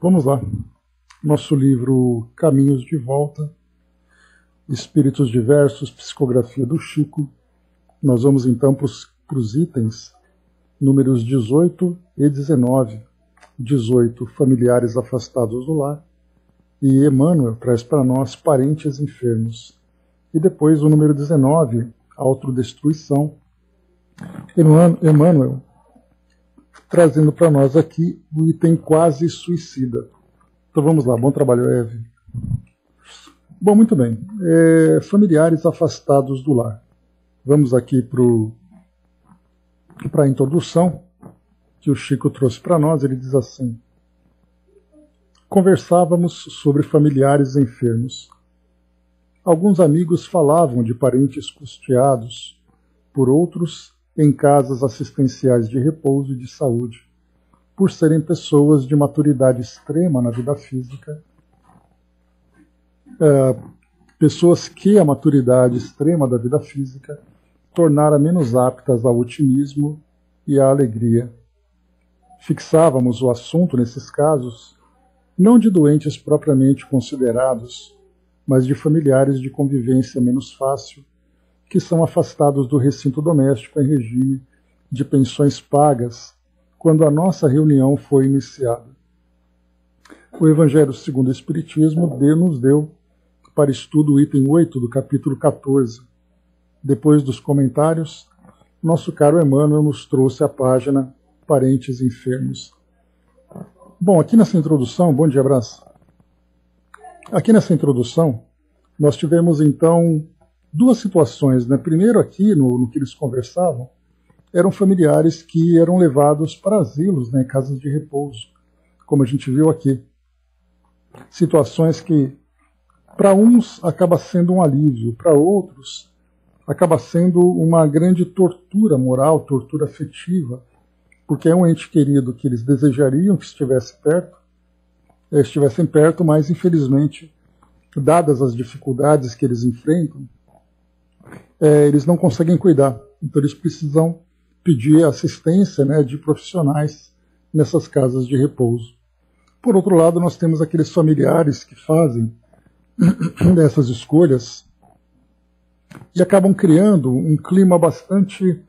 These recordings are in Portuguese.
Vamos lá. Nosso livro Caminhos de Volta, Espíritos Diversos, Psicografia do Chico. Nós vamos então para os itens números 18 e 19. 18, familiares afastados do lar. E Emmanuel traz para nós parentes enfermos. E depois o número 19, autodestruição. Emmanuel trazendo para nós aqui o item quase suicida. Então vamos lá, bom trabalho, Eve. Bom, muito bem. Familiares afastados do lar. Vamos aqui para a introdução que o Chico trouxe para nós. Ele diz assim: conversávamos sobre familiares enfermos. Alguns amigos falavam de parentes custeados por outros em casas assistenciais de repouso e de saúde, por serem pessoas de maturidade extrema na vida física, pessoas que a maturidade extrema da vida física tornara menos aptas ao otimismo e à alegria. Fixávamos o assunto, nesses casos, não de doentes propriamente considerados, mas de familiares de convivência menos fácil, que são afastados do recinto doméstico em regime de pensões pagas, quando a nossa reunião foi iniciada. O Evangelho segundo o Espiritismo nos deu para estudo o item 8 do capítulo 14. Depois dos comentários, nosso caro Emmanuel nos trouxe a página Parentes Enfermos. Bom, aqui nessa introdução, bom dia, abraço. Aqui nessa introdução, nós tivemos então duas situações, né? Primeiro aqui, no que eles conversavam, eram familiares que eram levados para asilos, né, em casas de repouso, como a gente viu aqui. Situações que, para uns, acaba sendo um alívio, para outros, acaba sendo uma grande tortura moral, tortura afetiva, porque é um ente querido que eles desejariam que estivessem perto, mas, infelizmente, dadas as dificuldades que eles enfrentam, eles não conseguem cuidar. Então eles precisam pedir assistência, né, de profissionais nessas casas de repouso. Por outro lado, nós temos aqueles familiares que fazem dessas escolhas e acabam criando um clima bastante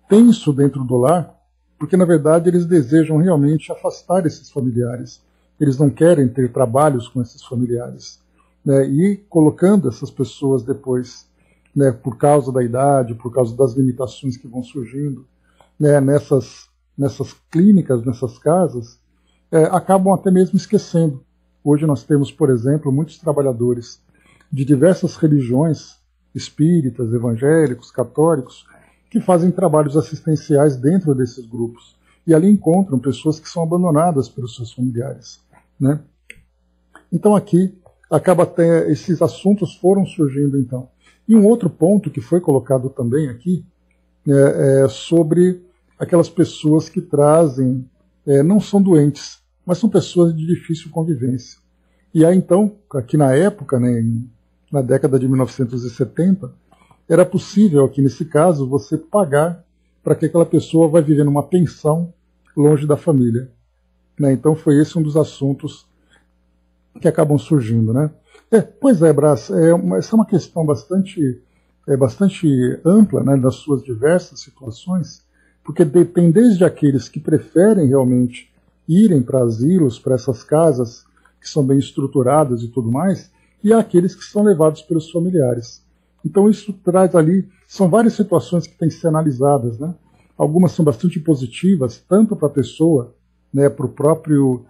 tenso dentro do lar, porque na verdade eles desejam realmente afastar esses familiares. Eles não querem ter trabalhos com esses familiares. Né, e colocando essas pessoas depois, né, por causa da idade, por causa das limitações que vão surgindo, né, nessas clínicas, nessas casas, acabam até mesmo esquecendo. Hoje nós temos, por exemplo, muitos trabalhadores de diversas religiões, espíritas, evangélicos, católicos, que fazem trabalhos assistenciais dentro desses grupos. E ali encontram pessoas que são abandonadas pelos seus familiares. Né? Então aqui, esses assuntos foram surgindo então. E um outro ponto que foi colocado também aqui é sobre aquelas pessoas que trazem, não são doentes, mas são pessoas de difícil convivência. E aí então, aqui na época, né, na década de 1970, era possível aqui nesse caso você pagar para que aquela pessoa vá viver numa pensão longe da família. Né? Então foi esse um dos assuntos que acabam surgindo, né? Pois é, Brás, essa é uma questão bastante ampla, né, das suas diversas situações, porque tem desde aqueles que preferem realmente irem para asilos, para essas casas que são bem estruturadas e tudo mais, e há aqueles que são levados pelos familiares. Então isso traz ali, são várias situações que têm que ser analisadas, né? Algumas são bastante positivas, tanto para a pessoa, né, para o próprio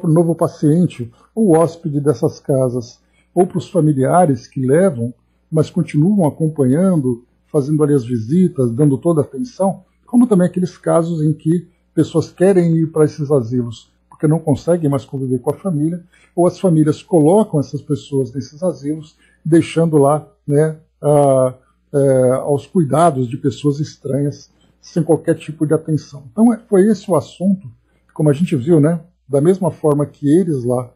novo paciente, ou hóspede dessas casas, ou para os familiares que levam, mas continuam acompanhando, fazendo ali as visitas, dando toda a atenção, como também aqueles casos em que pessoas querem ir para esses asilos, porque não conseguem mais conviver com a família, ou as famílias colocam essas pessoas nesses asilos, deixando lá, né, aos cuidados de pessoas estranhas, sem qualquer tipo de atenção. Então foi esse o assunto, como a gente viu, né? Da mesma forma que eles lá,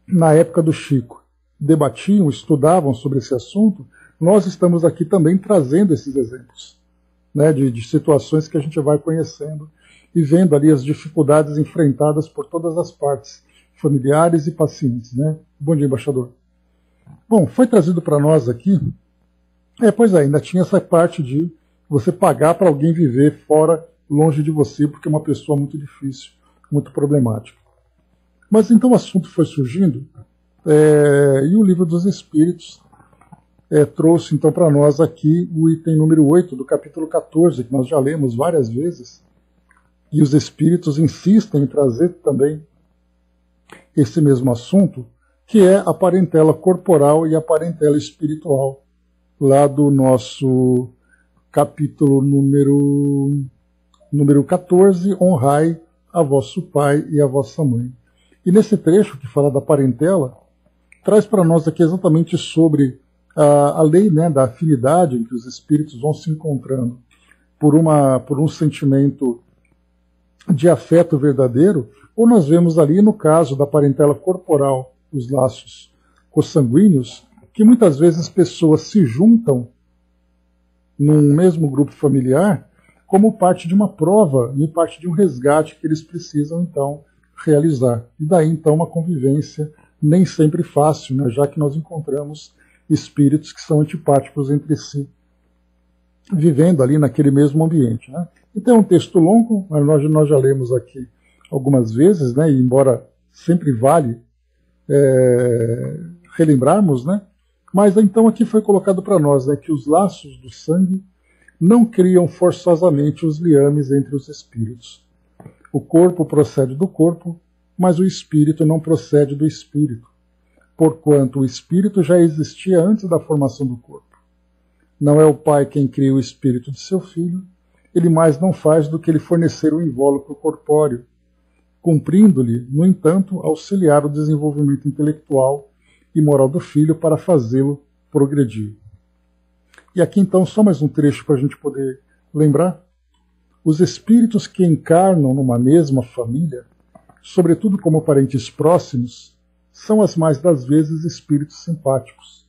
na época do Chico, debatiam, estudavam sobre esse assunto, nós estamos aqui também trazendo esses exemplos. né, de situações que a gente vai conhecendo e vendo ali as dificuldades enfrentadas por todas as partes, familiares e pacientes. Né? Bom dia, embaixador. Bom, foi trazido para nós aqui, pois é, ainda tinha essa parte de você pagar para alguém viver fora, longe de você, porque é uma pessoa muito difícil, muito problemática. Mas então o assunto foi surgindo, e o Livro dos Espíritos trouxe então para nós aqui o item número 8 do capítulo 14, que nós já lemos várias vezes, e os Espíritos insistem em trazer também esse mesmo assunto, que é a parentela corporal e a parentela espiritual, lá do nosso capítulo número 14, honrai a vosso pai e a vossa mãe. E nesse trecho que fala da parentela, traz para nós aqui exatamente sobre a lei, né, da afinidade em que os espíritos vão se encontrando por um sentimento de afeto verdadeiro, ou nós vemos ali no caso da parentela corporal, os laços consanguíneos, que muitas vezes pessoas se juntam num mesmo grupo familiar como parte de uma prova e parte de um resgate que eles precisam então realizar. E daí então uma convivência nem sempre fácil, né, já que nós encontramos espíritos que são antipáticos entre si, vivendo ali naquele mesmo ambiente. Né? Então é um texto longo, mas nós já lemos aqui algumas vezes, né, e embora sempre vale relembrarmos, né, mas então aqui foi colocado para nós, né, que os laços do sangue não criam forçosamente os liames entre os espíritos. O corpo procede do corpo, mas o espírito não procede do espírito, porquanto o espírito já existia antes da formação do corpo. Não é o pai quem cria o espírito de seu filho, ele mais não faz do que ele fornecer o invólucro corpóreo, cumprindo-lhe, no entanto, auxiliar o desenvolvimento intelectual e moral do filho para fazê-lo progredir. E aqui então só mais um trecho para a gente poder lembrar. Os espíritos que encarnam numa mesma família, sobretudo como parentes próximos, são as mais das vezes espíritos simpáticos,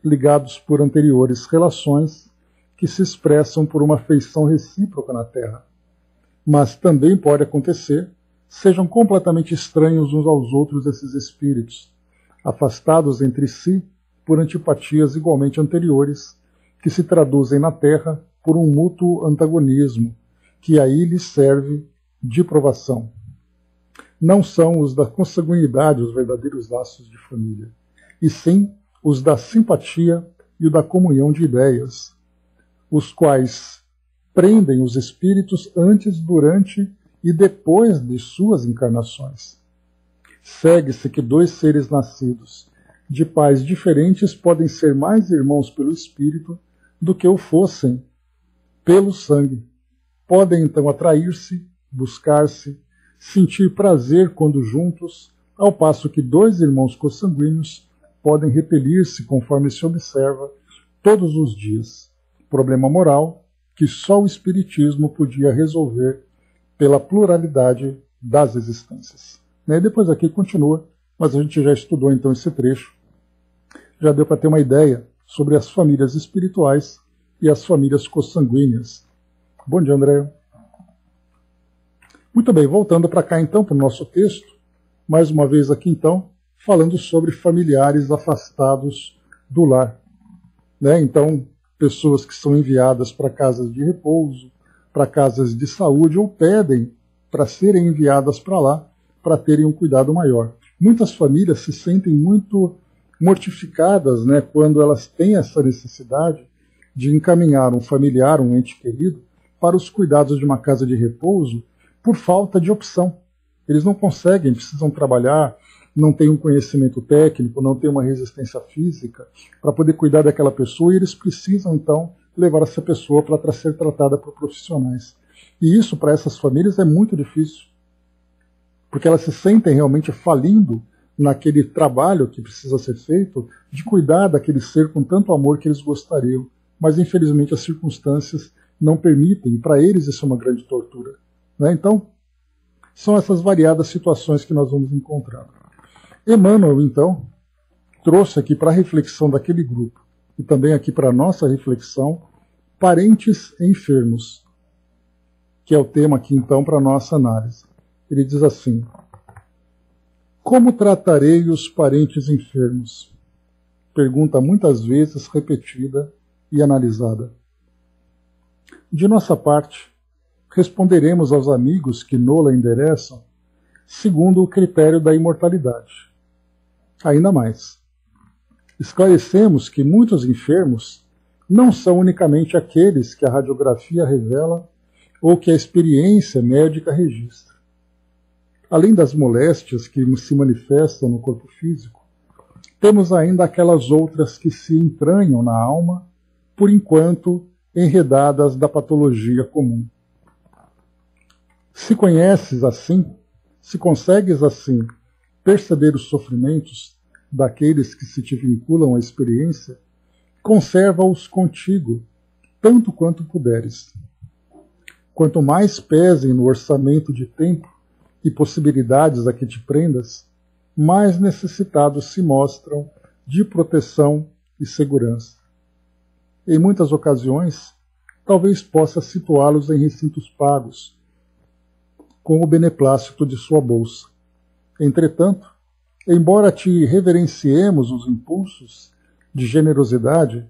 ligados por anteriores relações que se expressam por uma afeição recíproca na Terra. Mas também pode acontecer sejam completamente estranhos uns aos outros esses espíritos, afastados entre si por antipatias igualmente anteriores, que se traduzem na Terra por um mútuo antagonismo, que aí lhes serve de provação. Não são os da consanguinidade os verdadeiros laços de família, e sim os da simpatia e o da comunhão de ideias, os quais prendem os espíritos antes, durante e depois de suas encarnações. Segue-se que dois seres nascidos de pais diferentes podem ser mais irmãos pelo espírito do que o fossem pelo sangue. Podem então atrair-se, buscar-se, sentir prazer quando juntos, ao passo que dois irmãos consanguíneos podem repelir-se, conforme se observa, todos os dias. Problema moral que só o Espiritismo podia resolver pela pluralidade das existências. E depois aqui continua, mas a gente já estudou então esse trecho. Já deu para ter uma ideia sobre as famílias espirituais e as famílias consanguíneas. Bom dia, André. Muito bem, voltando para cá então, para o nosso texto, mais uma vez aqui então, falando sobre familiares afastados do lar. Então, pessoas que são enviadas para casas de repouso, para casas de saúde, ou pedem para serem enviadas para lá, para terem um cuidado maior. Muitas famílias se sentem muito mortificadas, quando elas têm essa necessidade de encaminhar um familiar, um ente querido, para os cuidados de uma casa de repouso, por falta de opção. Eles não conseguem, precisam trabalhar, não têm um conhecimento técnico, não têm uma resistência física para poder cuidar daquela pessoa, e eles precisam, então, levar essa pessoa para ser tratada por profissionais. E isso, para essas famílias, é muito difícil, porque elas se sentem realmente falindo naquele trabalho que precisa ser feito de cuidar daquele ser com tanto amor que eles gostariam. Mas, infelizmente, as circunstâncias não permitem, e para eles isso é uma grande tortura. Então, são essas variadas situações que nós vamos encontrando. Emmanuel, então, trouxe aqui para a reflexão daquele grupo, e também aqui para a nossa reflexão, parentes enfermos, que é o tema aqui então para a nossa análise. Ele diz assim: como tratarei os parentes enfermos? Pergunta muitas vezes repetida e analisada. De nossa parte, responderemos aos amigos que nola endereçam segundo o critério da imortalidade. Ainda mais, esclarecemos que muitos enfermos não são unicamente aqueles que a radiografia revela ou que a experiência médica registra. Além das moléstias que se manifestam no corpo físico, temos ainda aquelas outras que se entranham na alma, por enquanto enredadas da patologia comum. Se conheces assim, se consegues assim perceber os sofrimentos daqueles que se te vinculam à experiência, conserva-os contigo, tanto quanto puderes. Quanto mais pesem no orçamento de tempo e possibilidades a que te prendas, mais necessitados se mostram de proteção e segurança. Em muitas ocasiões, talvez possa situá-los em recintos pagos, com o beneplácito de sua bolsa. Entretanto, embora te reverenciemos os impulsos de generosidade,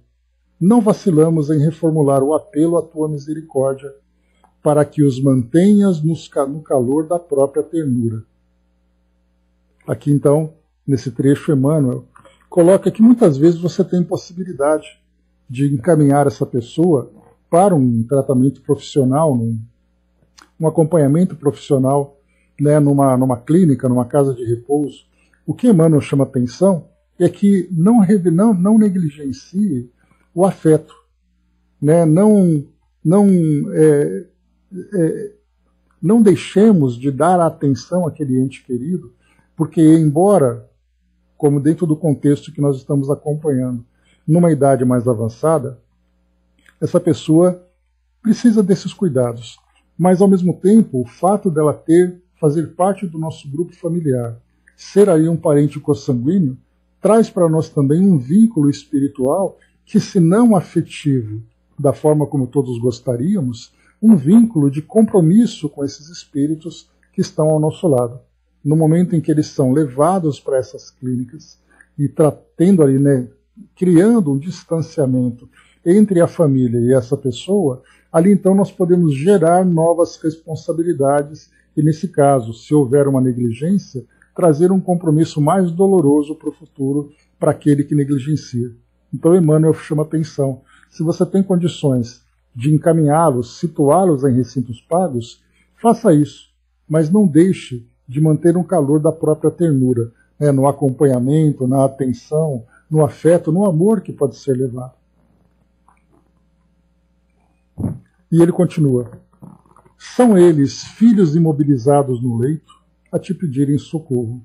não vacilamos em reformular o apelo à tua misericórdia, para que os mantenhas no calor da própria ternura. Aqui então, nesse trecho, Emmanuel coloca que muitas vezes você tem possibilidade de encaminhar essa pessoa para um tratamento profissional, um acompanhamento profissional, né, numa clínica, numa casa de repouso. O que Emmanuel chama atenção é que não negligencie o afeto, né? Não deixemos de dar atenção àquele ente querido, porque embora, como dentro do contexto que nós estamos acompanhando, numa idade mais avançada, essa pessoa precisa desses cuidados. Mas, ao mesmo tempo, o fato dela fazer parte do nosso grupo familiar, ser aí um parente consanguíneo, traz para nós também um vínculo espiritual que, se não afetivo, da forma como todos gostaríamos, um vínculo de compromisso com esses espíritos que estão ao nosso lado. No momento em que eles são levados para essas clínicas e tendo ali, né, criando um distanciamento entre a família e essa pessoa, ali então nós podemos gerar novas responsabilidades e, nesse caso, se houver uma negligência, trazer um compromisso mais doloroso para o futuro para aquele que negligencia. Então Emmanuel chama atenção. Se você tem condições de encaminhá-los, situá-los em recintos pagos, faça isso, mas não deixe de manter um calor da própria ternura, né, no acompanhamento, na atenção, no afeto, no amor que pode ser levado. E ele continua: são eles filhos imobilizados no leito a te pedirem socorro,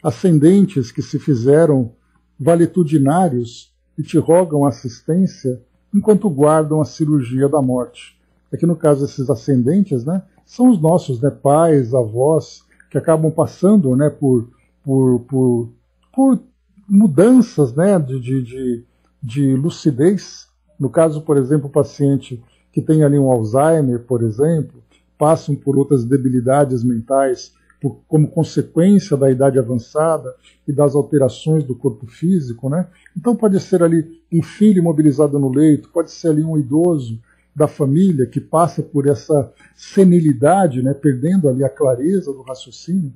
ascendentes que se fizeram valitudinários e te rogam assistência enquanto guardam a cirurgia da morte. Aqui no caso esses ascendentes, né, são os nossos, né, pais, avós, que acabam passando, né, por mudanças, né, de lucidez. No caso, por exemplo, o paciente que tem ali um Alzheimer, por exemplo, passam por outras debilidades mentais como consequência da idade avançada e das alterações do corpo físico, né? Então pode ser ali um filho imobilizado no leito, pode ser ali um idoso da família que passa por essa senilidade, né, perdendo ali a clareza do raciocínio,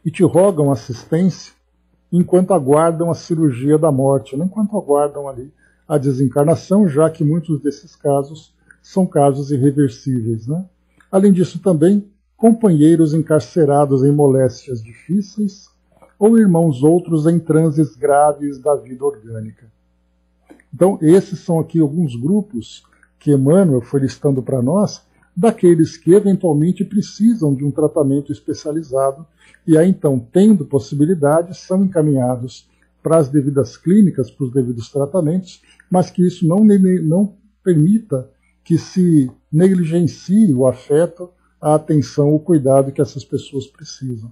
e te rogam assistência enquanto aguardam a cirurgia da morte, né, enquanto aguardam ali a desencarnação, já que muitos desses casos são casos irreversíveis, né? Além disso também, companheiros encarcerados em moléstias difíceis ou irmãos outros em transes graves da vida orgânica. Então, esses são aqui alguns grupos que Emmanuel foi listando para nós, daqueles que eventualmente precisam de um tratamento especializado e aí então, tendo possibilidade, são encaminhados para as devidas clínicas, para os devidos tratamentos, mas que isso não permita que se negligencie o afeto, a atenção, o cuidado que essas pessoas precisam.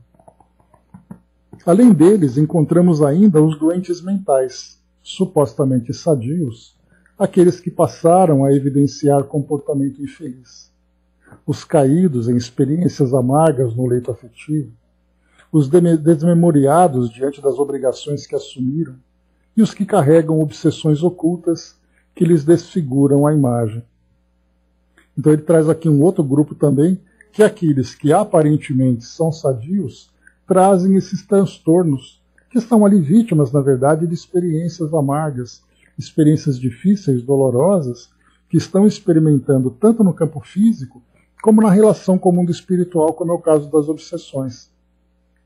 Além deles, encontramos ainda os doentes mentais, supostamente sadios, aqueles que passaram a evidenciar comportamento infeliz, os caídos em experiências amargas no leito afetivo, os desmemoriados diante das obrigações que assumiram e os que carregam obsessões ocultas que lhes desfiguram a imagem. Então ele traz aqui um outro grupo também, que aqueles que aparentemente são sadios trazem esses transtornos, que estão ali vítimas, na verdade, de experiências amargas, experiências difíceis, dolorosas, que estão experimentando tanto no campo físico, como na relação com o mundo espiritual, como é o caso das obsessões.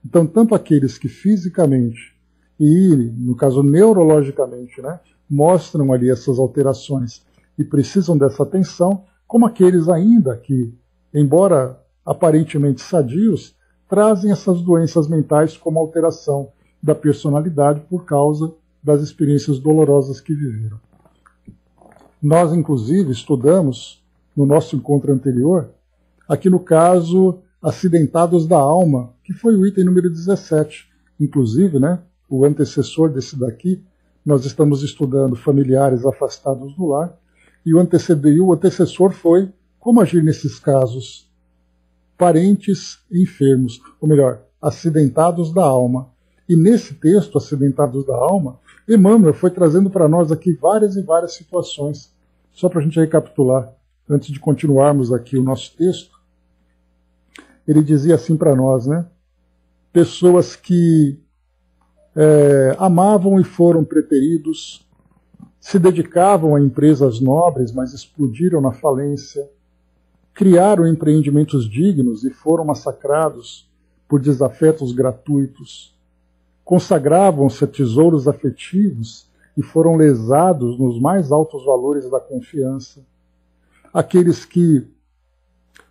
Então, tanto aqueles que fisicamente e, no caso, neurologicamente, né, mostram ali essas alterações e precisam dessa atenção, como aqueles ainda que, embora aparentemente sadios, trazem essas doenças mentais como alteração da personalidade por causa das experiências dolorosas que viveram. Nós, inclusive, estudamos, no nosso encontro anterior, aqui no caso, acidentados da alma, que foi o item número 17. Inclusive, né, o antecessor desse daqui, nós estamos estudando familiares afastados do lar, e o antecessor foi como agir nesses casos, parentes enfermos, ou melhor, acidentados da alma. E nesse texto, Acidentados da Alma, Emmanuel foi trazendo para nós aqui várias e várias situações. Só para a gente recapitular, antes de continuarmos aqui o nosso texto, ele dizia assim para nós, né? Pessoas que amavam e foram preteridos, se dedicavam a empresas nobres, mas explodiram na falência, criaram empreendimentos dignos e foram massacrados por desafetos gratuitos, consagravam-se a tesouros afetivos e foram lesados nos mais altos valores da confiança. Aqueles que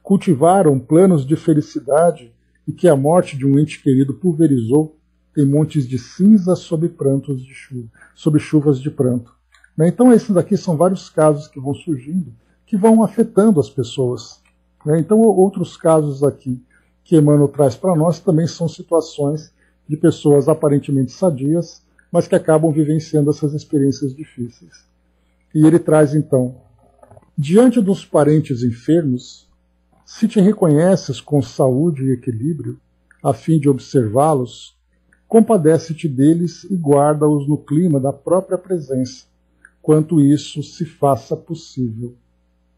cultivaram planos de felicidade e que a morte de um ente querido pulverizou em montes de cinza sob prantos de chuva, sob chuvas de pranto. Então esses daqui são vários casos que vão surgindo, que vão afetando as pessoas. Então outros casos aqui que Emmanuel traz para nós também são situações de pessoas aparentemente sadias, mas que acabam vivenciando essas experiências difíceis. E ele traz então, diante dos parentes enfermos, se te reconheces com saúde e equilíbrio, a fim de observá-los, compadece-te deles e guarda-os no clima da própria presença, quanto isso se faça possível.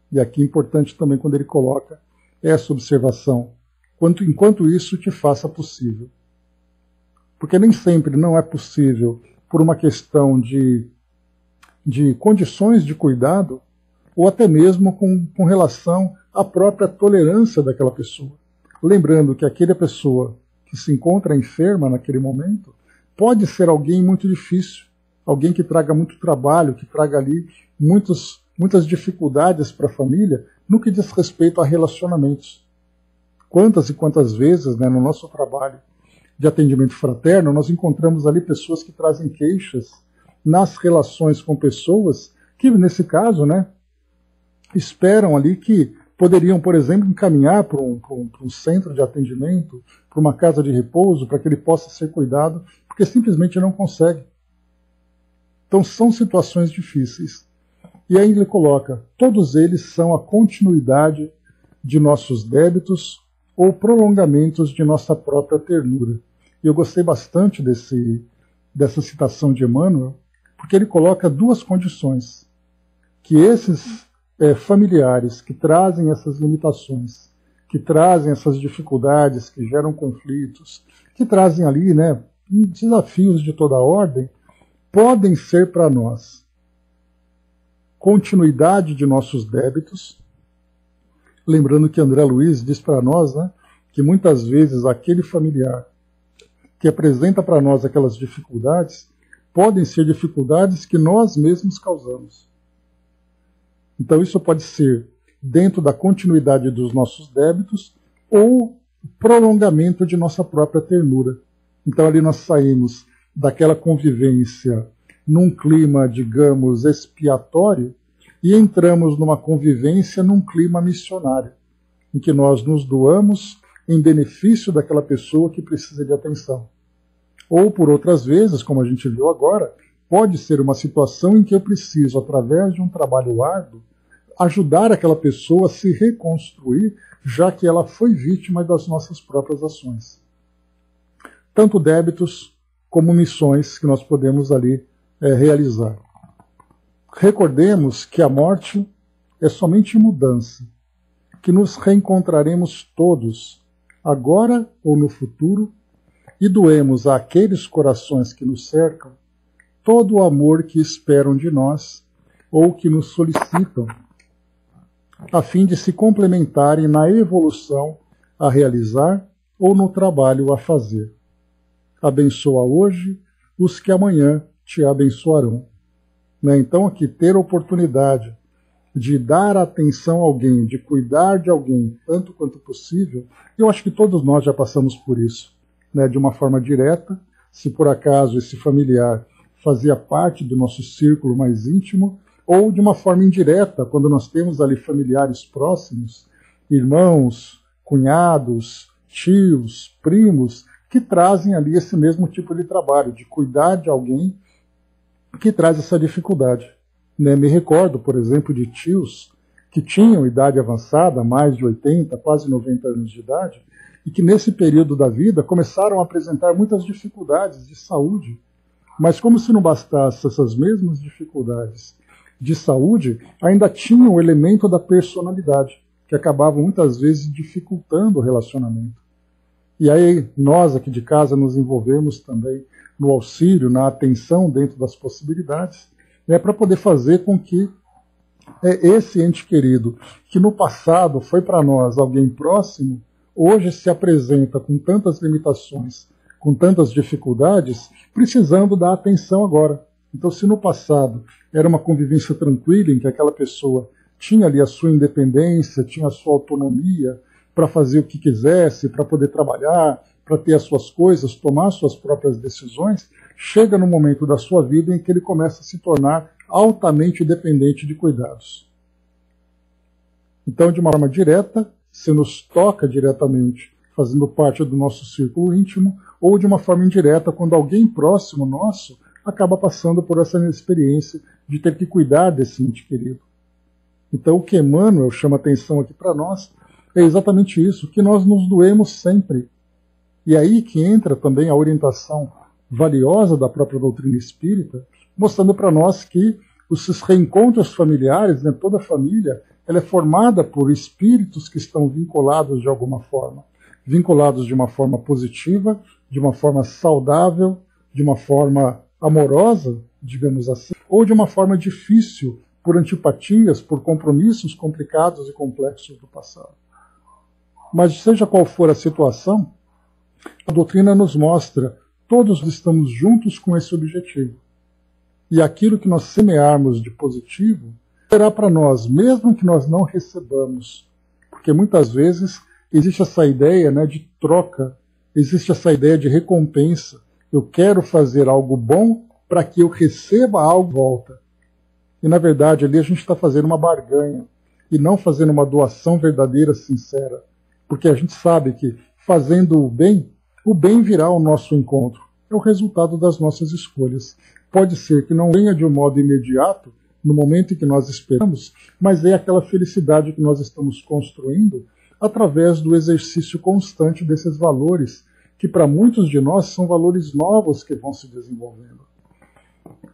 E aqui é importante também quando ele coloca essa observação, enquanto isso te faça possível. Porque nem sempre não é possível, por uma questão de condições de cuidado, ou até mesmo com relação à própria tolerância daquela pessoa. Lembrando que aquela pessoa que se encontra enferma naquele momento pode ser alguém muito difícil, alguém que traga muito trabalho, que traga ali muitas dificuldades para a família no que diz respeito a relacionamentos. Quantas e quantas vezes, né, no nosso trabalho de atendimento fraterno, nós encontramos ali pessoas que trazem queixas nas relações com pessoas que, nesse caso, né, esperam ali que poderiam, por exemplo, encaminhar para um centro de atendimento, para uma casa de repouso, para que ele possa ser cuidado, porque simplesmente não consegue. Então são situações difíceis. E aí ele coloca, todos eles são a continuidade de nossos débitos ou prolongamentos de nossa própria ternura. E eu gostei bastante dessa citação de Emmanuel, porque ele coloca duas condições. Que esses familiares que trazem essas limitações, que trazem essas dificuldades, que geram conflitos, que trazem ali, né, desafios de toda ordem, podem ser para nós continuidade de nossos débitos. Lembrando que André Luiz diz para nós, né, que muitas vezes aquele familiar que apresenta para nós aquelas dificuldades podem ser dificuldades que nós mesmos causamos. Então isso pode ser dentro da continuidade dos nossos débitos ou prolongamento de nossa própria ternura. Então ali nós saímos daquela convivência num clima, digamos, expiatório e entramos numa convivência num clima missionário, em que nós nos doamos em benefício daquela pessoa que precisa de atenção. Ou, por outras vezes, como a gente viu agora, pode ser uma situação em que eu preciso, através de um trabalho árduo, ajudar aquela pessoa a se reconstruir, já que ela foi vítima das nossas próprias ações. Tanto débitos como missões que nós podemos ali realizar. Recordemos que a morte é somente mudança, que nos reencontraremos todos, agora ou no futuro, e doemos àqueles corações que nos cercam todo o amor que esperam de nós ou que nos solicitam, a fim de se complementarem na evolução a realizar ou no trabalho a fazer. Abençoa hoje os que amanhã te abençoarão. Então, aqui, ter a oportunidade de dar atenção a alguém, de cuidar de alguém, tanto quanto possível, eu acho que todos nós já passamos por isso, de uma forma direta, se por acaso esse familiar fazia parte do nosso círculo mais íntimo, ou de uma forma indireta, quando nós temos ali familiares próximos, irmãos, cunhados, tios, primos, que trazem ali esse mesmo tipo de trabalho, de cuidar de alguém que traz essa dificuldade. Me recordo, por exemplo, de tios que tinham idade avançada, mais de 80, quase 90 anos de idade, e que nesse período da vida começaram a apresentar muitas dificuldades de saúde. Mas como se não bastasse essas mesmas dificuldades de saúde, ainda tinham o elemento da personalidade, que acabava muitas vezes dificultando o relacionamento. E aí nós aqui de casa nos envolvemos também no auxílio, na atenção dentro das possibilidades, para poder fazer com que esse ente querido, que no passado foi para nós alguém próximo, hoje se apresenta com tantas limitações, com tantas dificuldades, precisando da atenção agora. Então, se no passado era uma convivência tranquila, em que aquela pessoa tinha ali a sua independência, tinha a sua autonomia para fazer o que quisesse, para poder trabalhar, para ter as suas coisas, tomar suas próprias decisões, chega no momento da sua vida em que ele começa a se tornar altamente dependente de cuidados. Então, de uma forma direta, se nos toca diretamente, fazendo parte do nosso círculo íntimo, ou de uma forma indireta, quando alguém próximo nosso acaba passando por essa experiência de ter que cuidar desse ente querido. Então, o que Emmanuel chama atenção aqui para nós é exatamente isso, que nós nos doemos sempre. E aí que entra também a orientação valiosa da própria doutrina espírita, mostrando para nós que os reencontros familiares, toda a família, ela é formada por espíritos que estão vinculados de alguma forma. Vinculados de uma forma positiva, de uma forma saudável, de uma forma amorosa, digamos assim, ou de uma forma difícil, por antipatias, por compromissos complicados e complexos do passado. Mas seja qual for a situação, a doutrina nos mostra, todos estamos juntos com esse objetivo. E aquilo que nós semearmos de positivo, será para nós, mesmo que nós não recebamos. Porque muitas vezes existe essa ideia de troca, existe essa ideia de recompensa. Eu quero fazer algo bom para que eu receba algo de volta. E na verdade ali a gente está fazendo uma barganha e não fazendo uma doação verdadeira, sincera. Porque a gente sabe que fazendo o bem virá ao nosso encontro. É o resultado das nossas escolhas. Pode ser que não venha de um modo imediato, no momento em que nós esperamos, mas é aquela felicidade que nós estamos construindo através do exercício constante desses valores, que para muitos de nós são valores novos que vão se desenvolvendo.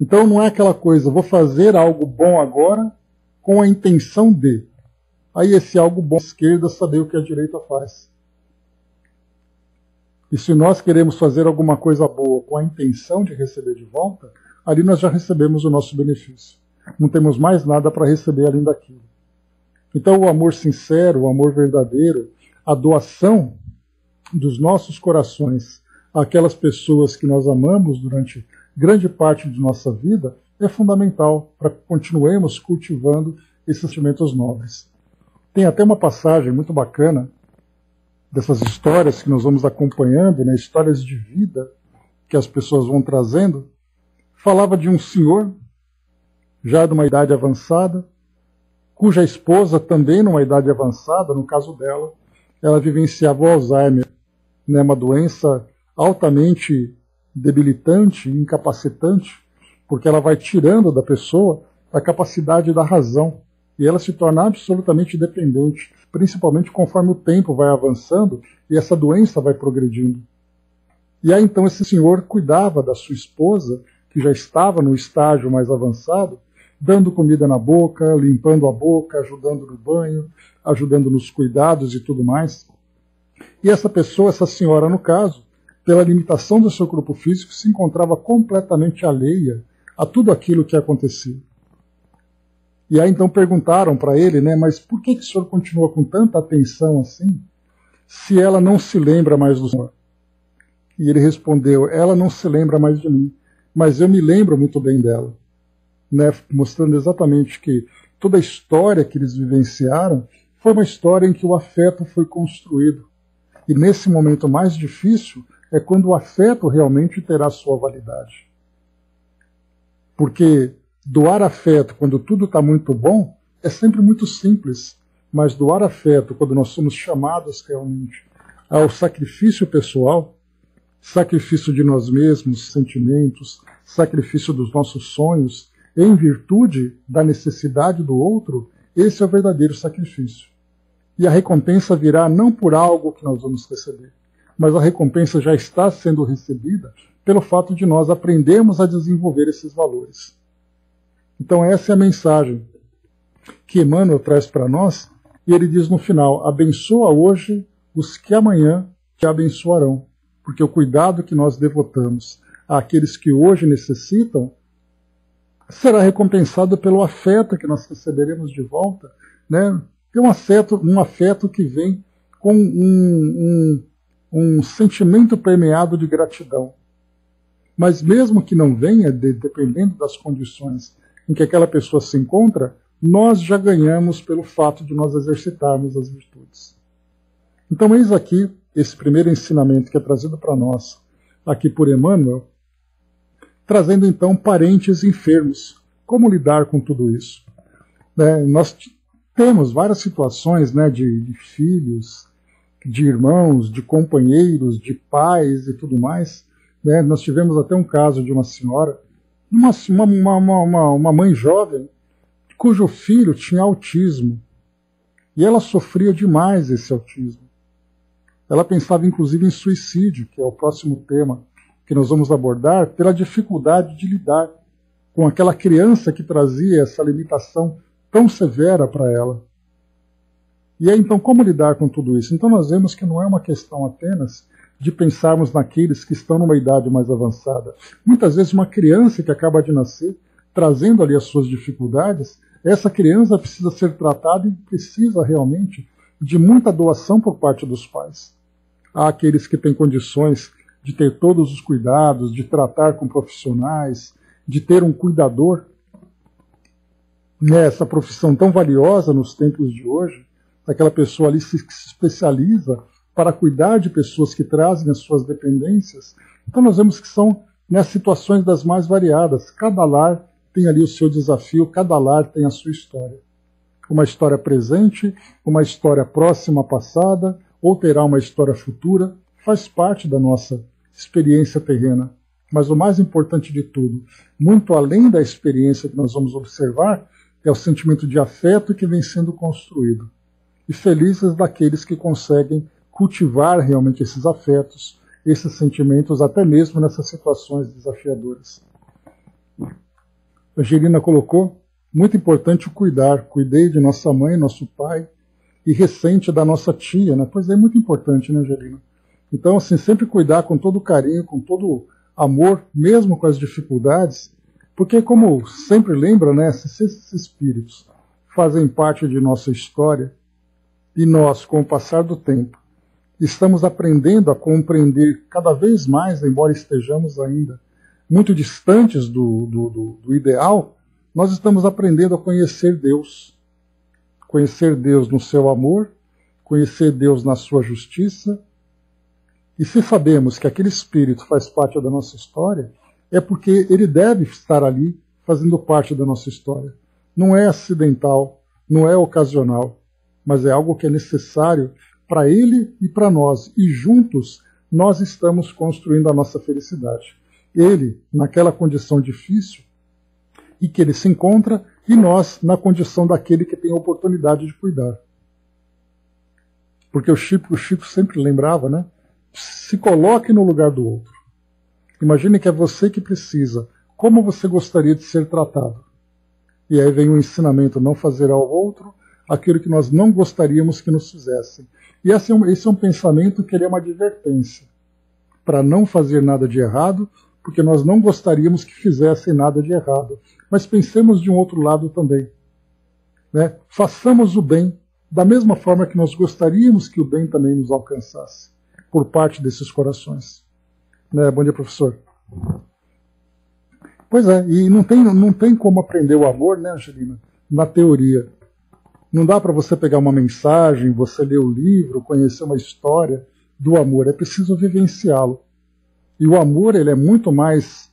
Então não é aquela coisa, vou fazer algo bom agora com a intenção de. Aí esse algo bom, a esquerda, saber o que a direita faz. E se nós queremos fazer alguma coisa boa com a intenção de receber de volta, ali nós já recebemos o nosso benefício. Não temos mais nada para receber além daquilo. Então o amor sincero, o amor verdadeiro, a doação dos nossos corações àquelas pessoas que nós amamos durante grande parte de nossa vida é fundamental para que continuemos cultivando esses sentimentos nobres. Tem até uma passagem muito bacana dessas histórias que nós vamos acompanhando, histórias de vida que as pessoas vão trazendo. Falava de um senhor, já de uma idade avançada, cuja esposa, também numa idade avançada, no caso dela, ela vivenciava o Alzheimer, uma doença altamente debilitante, incapacitante, porque ela vai tirando da pessoa a capacidade da razão, e ela se torna absolutamente dependente, principalmente conforme o tempo vai avançando e essa doença vai progredindo. E aí então esse senhor cuidava da sua esposa, que já estava no estágio mais avançado, dando comida na boca, limpando a boca, ajudando no banho, ajudando nos cuidados e tudo mais. E essa pessoa, essa senhora no caso, pela limitação do seu corpo físico, se encontrava completamente alheia a tudo aquilo que acontecia. E aí então perguntaram para ele, né, mas por que o senhor continua com tanta atenção assim, se ela não se lembra mais do senhor? E ele respondeu, ela não se lembra mais de mim, mas eu me lembro muito bem dela. Né, mostrando exatamente que toda a história que eles vivenciaram foi uma história em que o afeto foi construído. E nesse momento mais difícil é quando o afeto realmente terá sua validade. Porque doar afeto quando tudo está muito bom é sempre muito simples, mas doar afeto quando nós somos chamados realmente ao sacrifício pessoal, sacrifício de nós mesmos, sentimentos, sacrifício dos nossos sonhos, em virtude da necessidade do outro, esse é o verdadeiro sacrifício. E a recompensa virá não por algo que nós vamos receber, mas a recompensa já está sendo recebida pelo fato de nós aprendermos a desenvolver esses valores. Então essa é a mensagem que Emmanuel traz para nós, e ele diz no final, abençoa hoje os que amanhã te abençoarão, porque o cuidado que nós devotamos àqueles que hoje necessitam será recompensado pelo afeto que nós receberemos de volta, né? É um afeto que vem com um sentimento permeado de gratidão. Mas mesmo que não venha, dependendo das condições em que aquela pessoa se encontra, nós já ganhamos pelo fato de nós exercitarmos as virtudes. Então eis aqui esse primeiro ensinamento que é trazido para nós, aqui por Emmanuel, trazendo então parentes enfermos. Como lidar com tudo isso? Nós temos várias situações, né, de filhos, de irmãos, de companheiros, de pais e tudo mais. Né? Nós tivemos até um caso de uma senhora, uma mãe jovem, cujo filho tinha autismo. E ela sofria demais esse autismo. Ela pensava inclusive em suicídio, que é o próximo tema que nós vamos abordar, pela dificuldade de lidar com aquela criança que trazia essa limitação tão severa para ela. E aí, então, como lidar com tudo isso? Então nós vemos que não é uma questão apenas de pensarmos naqueles que estão numa idade mais avançada. Muitas vezes uma criança que acaba de nascer, trazendo ali as suas dificuldades, essa criança precisa ser tratada e precisa realmente de muita doação por parte dos pais. Há aqueles que têm condições de ter todos os cuidados, de tratar com profissionais, de ter um cuidador. Essa profissão tão valiosa nos tempos de hoje, aquela pessoa ali se especializa para cuidar de pessoas que trazem as suas dependências. Então nós vemos que são situações das mais variadas. Cada lar tem ali o seu desafio, cada lar tem a sua história. Uma história presente, uma história próxima, passada, ou terá uma história futura, faz parte da nossa experiência terrena. Mas o mais importante de tudo, muito além da experiência que nós vamos observar, é o sentimento de afeto que vem sendo construído. E felizes daqueles que conseguem cultivar realmente esses afetos, esses sentimentos, até mesmo nessas situações desafiadoras. A Angelina colocou, muito importante o cuidar. Cuidei de nossa mãe, nosso pai, e recente da nossa tia, né? Pois é muito importante, né, Angelina? Então, assim, sempre cuidar com todo carinho, com todo amor, mesmo com as dificuldades, porque, como sempre lembra, né, esses espíritos fazem parte de nossa história, e nós, com o passar do tempo, estamos aprendendo a compreender cada vez mais, embora estejamos ainda muito distantes do ideal, nós estamos aprendendo a conhecer Deus. Conhecer Deus no seu amor, conhecer Deus na sua justiça. E se sabemos que aquele espírito faz parte da nossa história, é porque ele deve estar ali fazendo parte da nossa história. Não é acidental, não é ocasional, mas é algo que é necessário para ele e para nós. E juntos nós estamos construindo a nossa felicidade. Ele, naquela condição difícil, e que ele se encontra, e nós na condição daquele que tem a oportunidade de cuidar. Porque o Chico sempre lembrava, né? Se coloque no lugar do outro. Imagine que é você que precisa. Como você gostaria de ser tratado? E aí vem o ensinamento, não fazer ao outro aquilo que nós não gostaríamos que nos fizessem. E esse é um pensamento que ele é uma advertência para não fazer nada de errado, porque nós não gostaríamos que fizessem nada de errado. Mas pensemos de um outro lado também. Né? Façamos o bem da mesma forma que nós gostaríamos que o bem também nos alcançasse, por parte desses corações. Né? Bom dia, professor. Pois é, e não tem como aprender o amor, né, Angelina, na teoria. Não dá para você pegar uma mensagem, você ler o livro, conhecer uma história do amor. É preciso vivenciá-lo. E o amor ele é muito mais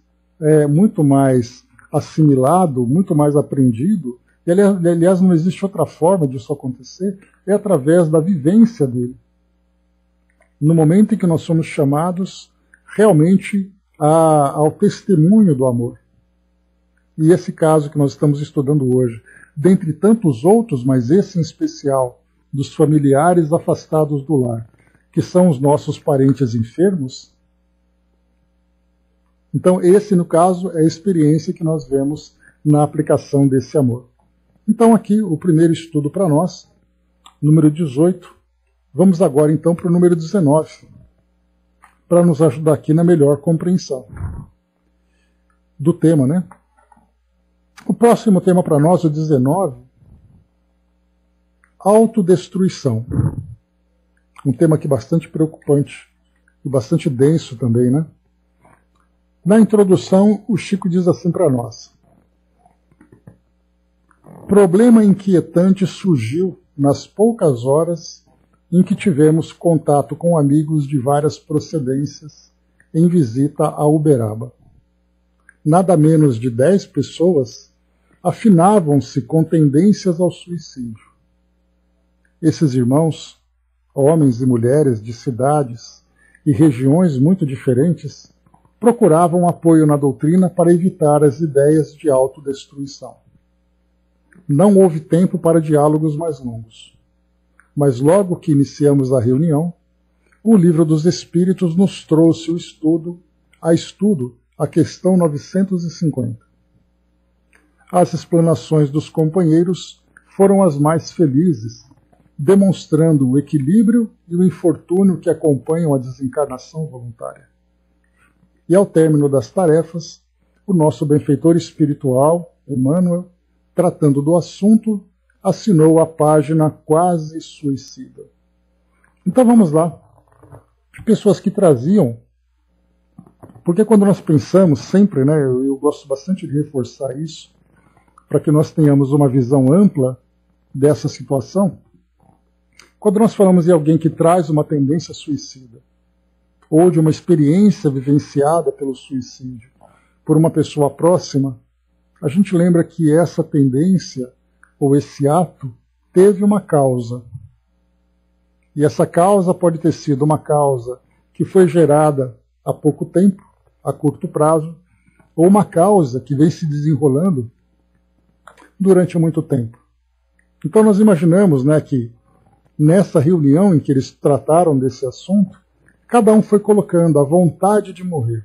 assimilado, muito mais aprendido. E, aliás, não existe outra forma disso acontecer, é através da vivência dele. No momento em que nós somos chamados realmente ao testemunho do amor. E esse caso que nós estamos estudando hoje, dentre tantos outros, mas esse em especial, dos familiares afastados do lar, que são os nossos parentes enfermos. Então, esse, no caso, é a experiência que nós vemos na aplicação desse amor. Então, aqui, o primeiro estudo para nós, número 18. Vamos agora, então, para o número 19, para nos ajudar aqui na melhor compreensão do tema, né? O próximo tema para nós, o 19, autodestruição. Um tema aqui bastante preocupante e bastante denso também, né? Na introdução, o Chico diz assim para nós: problema inquietante surgiu nas poucas horas em que tivemos contato com amigos de várias procedências em visita a Uberaba. Nada menos de 10 pessoas afinavam-se com tendências ao suicídio. Esses irmãos, homens e mulheres de cidades e regiões muito diferentes, procuravam apoio na doutrina para evitar as ideias de autodestruição. Não houve tempo para diálogos mais longos, mas logo que iniciamos a reunião, o Livro dos Espíritos nos trouxe a estudo a questão 950. As explanações dos companheiros foram as mais felizes, demonstrando o equilíbrio e o infortúnio que acompanham a desencarnação voluntária. E ao término das tarefas, o nosso benfeitor espiritual, Emmanuel, tratando do assunto, assinou a página quase suicida. Então vamos lá. Pessoas que traziam, porque quando nós pensamos sempre, né, eu gosto bastante de reforçar isso, para que nós tenhamos uma visão ampla dessa situação. Quando nós falamos em alguém que traz uma tendência suicida, ou de uma experiência vivenciada pelo suicídio por uma pessoa próxima, a gente lembra que essa tendência, ou esse ato, teve uma causa. E essa causa pode ter sido uma causa que foi gerada há pouco tempo, a curto prazo, ou uma causa que vem se desenrolando durante muito tempo. Então nós imaginamos, né, que nessa reunião em que eles trataram desse assunto, cada um foi colocando a vontade de morrer.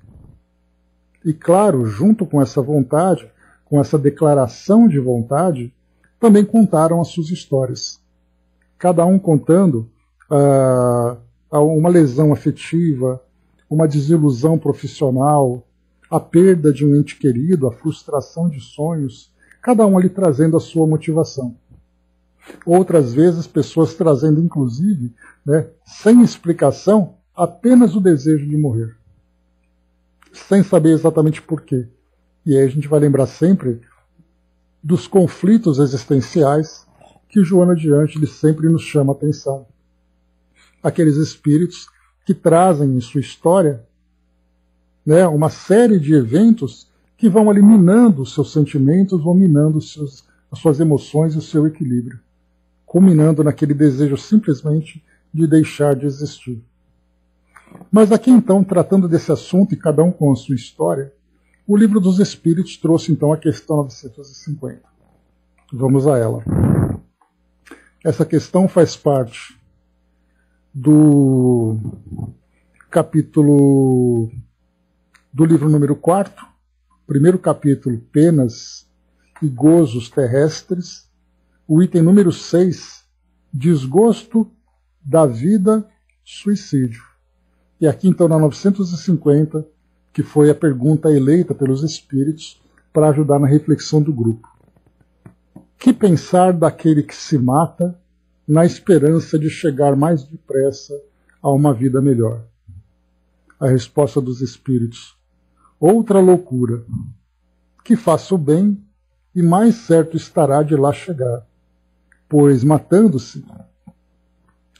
E claro, junto com essa vontade, com essa declaração de vontade, também contaram as suas histórias. Cada um contando uma lesão afetiva, uma desilusão profissional, a perda de um ente querido, a frustração de sonhos, cada um ali trazendo a sua motivação. Outras vezes, pessoas trazendo, inclusive, né, sem explicação, apenas o desejo de morrer, sem saber exatamente por quê. E aí a gente vai lembrar sempre dos conflitos existenciais que Joana de Ângeles sempre nos chama a atenção. Aqueles espíritos que trazem em sua história, né, uma série de eventos que vão ali minando os seus sentimentos, vão minando as suas emoções e o seu equilíbrio, culminando naquele desejo simplesmente de deixar de existir. Mas aqui então, tratando desse assunto e cada um com a sua história, O Livro dos Espíritos trouxe então a questão 950. Vamos a ela. Essa questão faz parte do capítulo do livro número 4, primeiro capítulo, Penas e Gozos Terrestres, o item número 6, Desgosto da Vida, Suicídio. E aqui então na 950, que foi a pergunta eleita pelos espíritos para ajudar na reflexão do grupo. Que pensar daquele que se mata na esperança de chegar mais depressa a uma vida melhor? A resposta dos espíritos: outra loucura, que faça o bem e mais certo estará de lá chegar, pois, matando-se,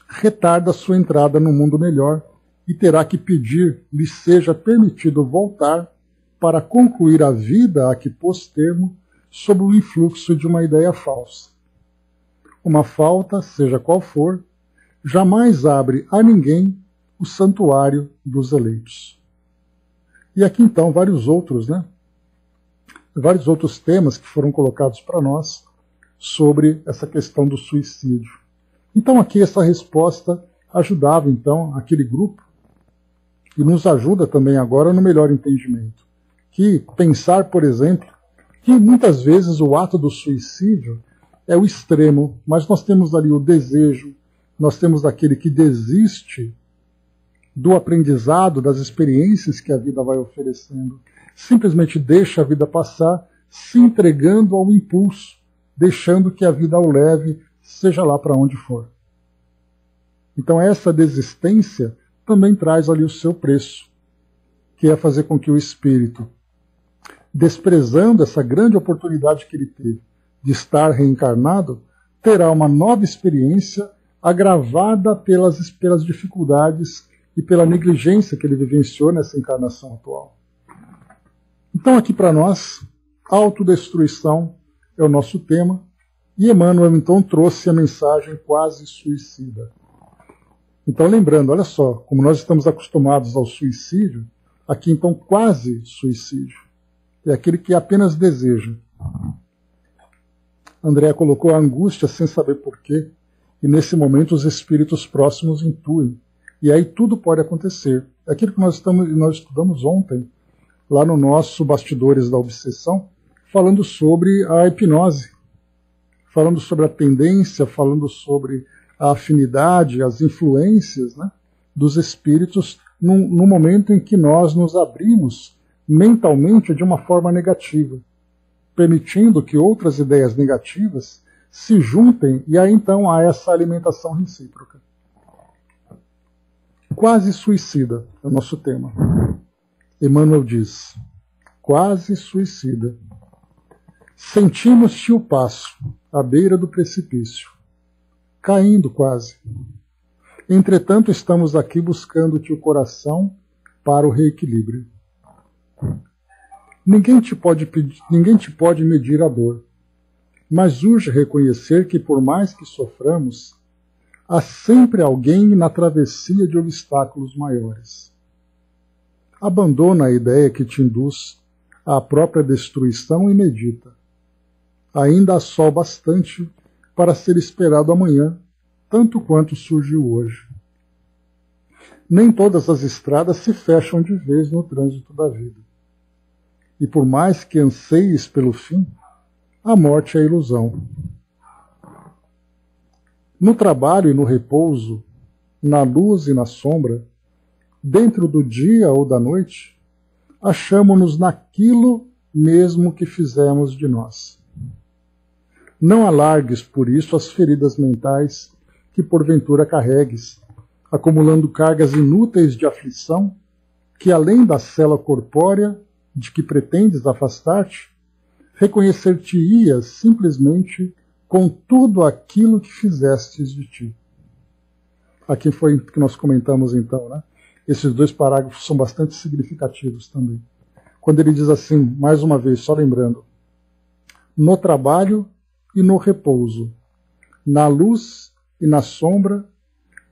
retarda sua entrada no mundo melhor e terá que pedir lhe seja permitido voltar para concluir a vida a que pôs termo sob o influxo de uma ideia falsa. Uma falta, seja qual for, jamais abre a ninguém o santuário dos eleitos. E aqui então vários outros temas que foram colocados para nós sobre essa questão do suicídio. Então aqui essa resposta ajudava então aquele grupo e nos ajuda também agora no melhor entendimento. Que pensar, por exemplo, que muitas vezes o ato do suicídio é o extremo, mas nós temos ali o desejo, nós temos aquele que desiste do aprendizado, das experiências que a vida vai oferecendo, simplesmente deixa a vida passar, se entregando ao impulso, deixando que a vida o leve, seja lá para onde for. Então essa desistência também traz ali o seu preço, que é fazer com que o espírito, desprezando essa grande oportunidade que ele teve de estar reencarnado, terá uma nova experiência agravada pelas dificuldades e pela negligência que ele vivenciou nessa encarnação atual. Então aqui para nós, autodestruição é o nosso tema, e Emmanuel então trouxe a mensagem quase suicida. Então lembrando, olha só, como nós estamos acostumados ao suicídio, aqui então quase suicídio. É aquele que apenas deseja. André colocou a angústia sem saber porquê, e nesse momento os espíritos próximos intuem. E aí tudo pode acontecer. É aquilo que nós estudamos ontem, lá no nosso Bastidores da Obsessão, falando sobre a hipnose, falando sobre a tendência, falando sobre a afinidade, as influências, né, dos espíritos no momento em que nós nos abrimos mentalmente de uma forma negativa, permitindo que outras ideias negativas se juntem e aí então há essa alimentação recíproca. Quase suicida é o nosso tema. Emmanuel diz: quase suicida. Sentimos-te o passo, à beira do precipício, caindo quase. Entretanto, estamos aqui buscando-te o coração para o reequilíbrio. Ninguém te pode medir a dor, mas urge reconhecer que, por mais que soframos, há sempre alguém na travessia de obstáculos maiores. Abandona a ideia que te induz à própria destruição e medita. Ainda há sol bastante para ser esperado amanhã, tanto quanto surgiu hoje. Nem todas as estradas se fecham de vez no trânsito da vida. E por mais que anseies pelo fim, a morte é ilusão. No trabalho e no repouso, na luz e na sombra, dentro do dia ou da noite, achamo-nos naquilo mesmo que fizemos de nós. Não alargues, por isso, as feridas mentais que porventura carregues, acumulando cargas inúteis de aflição, que além da cela corpórea de que pretendes afastar-te, reconhecer-te-ias simplesmente com tudo aquilo que fizestes de ti. Aqui foi o que nós comentamos então, né? Esses dois parágrafos são bastante significativos também. Quando ele diz assim, mais uma vez, só lembrando, no trabalho e no repouso, na luz e na sombra,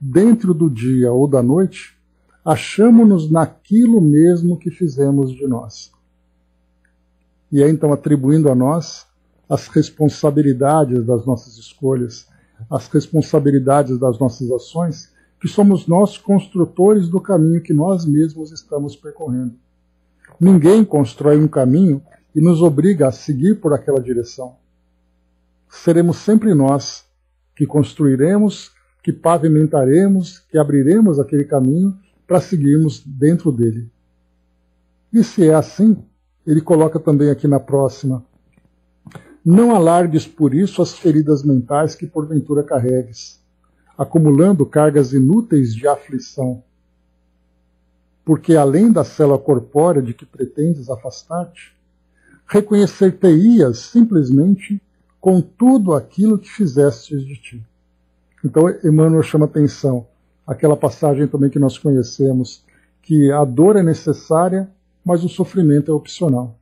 dentro do dia ou da noite, achamo-nos naquilo mesmo que fizemos de nós. e é então atribuindo a nós as responsabilidades das nossas escolhas, as responsabilidades das nossas ações, que somos nós construtores do caminho que nós mesmos estamos percorrendo. Ninguém constrói um caminho e nos obriga a seguir por aquela direção. Seremos sempre nós que construiremos, que pavimentaremos, que abriremos aquele caminho para seguirmos dentro dele. E se é assim, ele coloca também aqui na próxima: não alargues por isso as feridas mentais que porventura carregues, acumulando cargas inúteis de aflição. Porque além da cela corpórea de que pretendes afastar-te, reconhecer-te-ias simplesmente com tudo aquilo que fizestes de ti. Então Emmanuel chama atenção, aquela passagem também que nós conhecemos, que a dor é necessária, mas o sofrimento é opcional.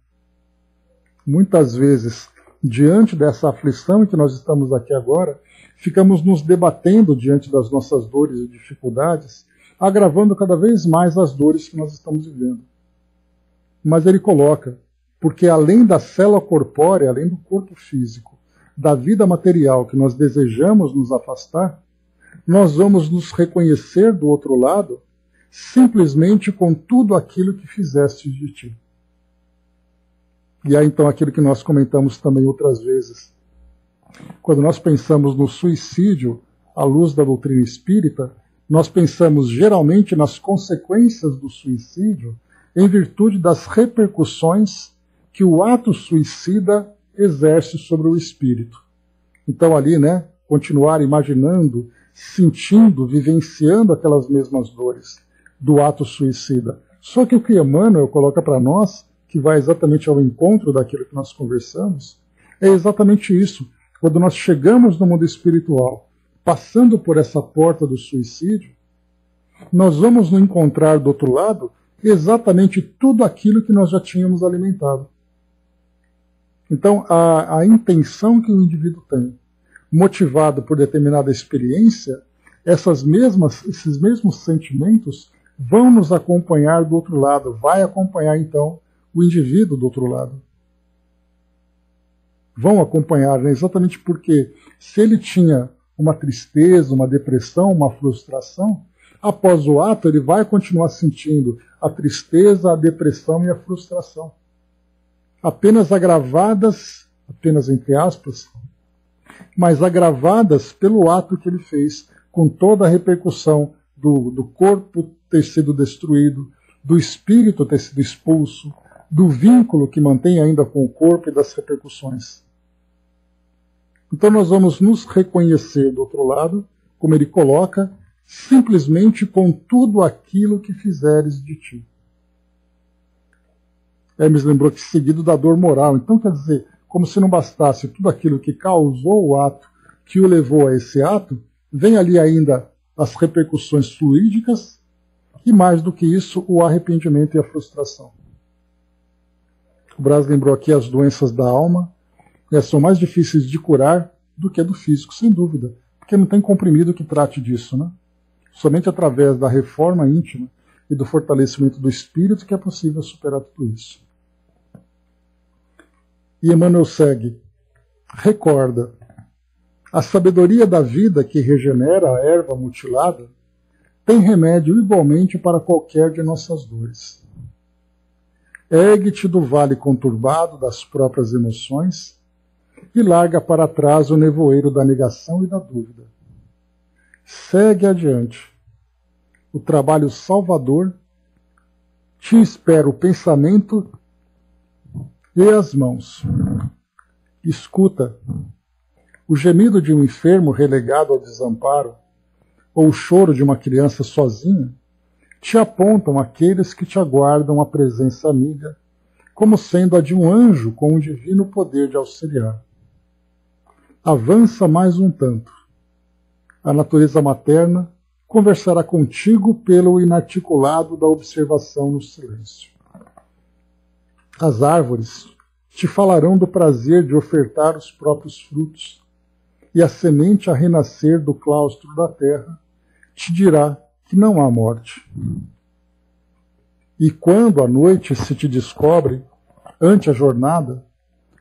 Muitas vezes, diante dessa aflição em que nós estamos aqui agora, ficamos nos debatendo diante das nossas dores e dificuldades, agravando cada vez mais as dores que nós estamos vivendo. Mas ele coloca, porque além da célula corpórea, além do corpo físico, da vida material que nós desejamos nos afastar, nós vamos nos reconhecer do outro lado simplesmente com tudo aquilo que fizeste de ti. E aí então aquilo que nós comentamos também outras vezes. Quando nós pensamos no suicídio à luz da doutrina espírita, nós pensamos geralmente nas consequências do suicídio em virtude das repercussões que o ato suicida exerce sobre o espírito. Então ali, continuar imaginando, sentindo, vivenciando aquelas mesmas dores do ato suicida. Só que o que Emmanuel coloca para nós, que vai exatamente ao encontro daquilo que nós conversamos, é exatamente isso. Quando nós chegamos no mundo espiritual, passando por essa porta do suicídio, nós vamos nos encontrar do outro lado exatamente tudo aquilo que nós já tínhamos alimentado. Então, a intenção que o indivíduo tem, motivado por determinada experiência, esses mesmos sentimentos vão nos acompanhar do outro lado, vai acompanhar então o indivíduo do outro lado. Vão acompanhar, exatamente porque se ele tinha uma tristeza, uma depressão, uma frustração, após o ato ele vai continuar sentindo a tristeza, a depressão e a frustração. Apenas agravadas, apenas entre aspas, mas agravadas pelo ato que ele fez, com toda a repercussão do corpo ter sido destruído, do espírito ter sido expulso, do vínculo que mantém ainda com o corpo e das repercussões. Então nós vamos nos reconhecer do outro lado, como ele coloca, simplesmente com tudo aquilo que fizeres de ti. Hermes lembrou que seguido da dor moral. Então quer dizer, como se não bastasse tudo aquilo que causou o ato, que o levou a esse ato, vem ali ainda as repercussões fluídicas e mais do que isso, o arrependimento e a frustração. O Braz lembrou aqui as doenças da alma, são mais difíceis de curar do que a do físico, sem dúvida, porque não tem comprimido que trate disso, Somente através da reforma íntima e do fortalecimento do espírito que é possível superar tudo isso. E Emmanuel segue: recorda, a sabedoria da vida que regenera a erva mutilada tem remédio igualmente para qualquer de nossas dores. Ergue-te do vale conturbado das próprias emoções e larga para trás o nevoeiro da negação e da dúvida. Segue adiante. O trabalho salvador te espera o pensamento e as mãos. Escuta. O gemido de um enfermo relegado ao desamparo, ou o choro de uma criança sozinha, te apontam aqueles que te aguardam a presença amiga, como sendo a de um anjo com um divino poder de auxiliar. Avança mais um tanto. A natureza materna conversará contigo pelo inarticulado da observação no silêncio. As árvores te falarão do prazer de ofertar os próprios frutos, e a semente a renascer do claustro da terra te dirá que não há morte. E quando a noite se te descobre, ante a jornada,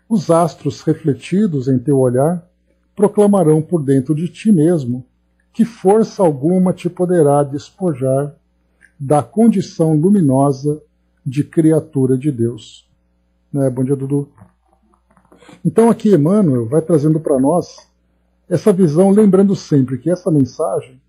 os astros refletidos em teu olhar proclamarão por dentro de ti mesmo que força alguma te poderá despojar da condição luminosa de criatura de Deus. Né? Bom dia, Dudu. Então aqui Emmanuel vai trazendo para nós essa visão, lembrando sempre que essa mensagem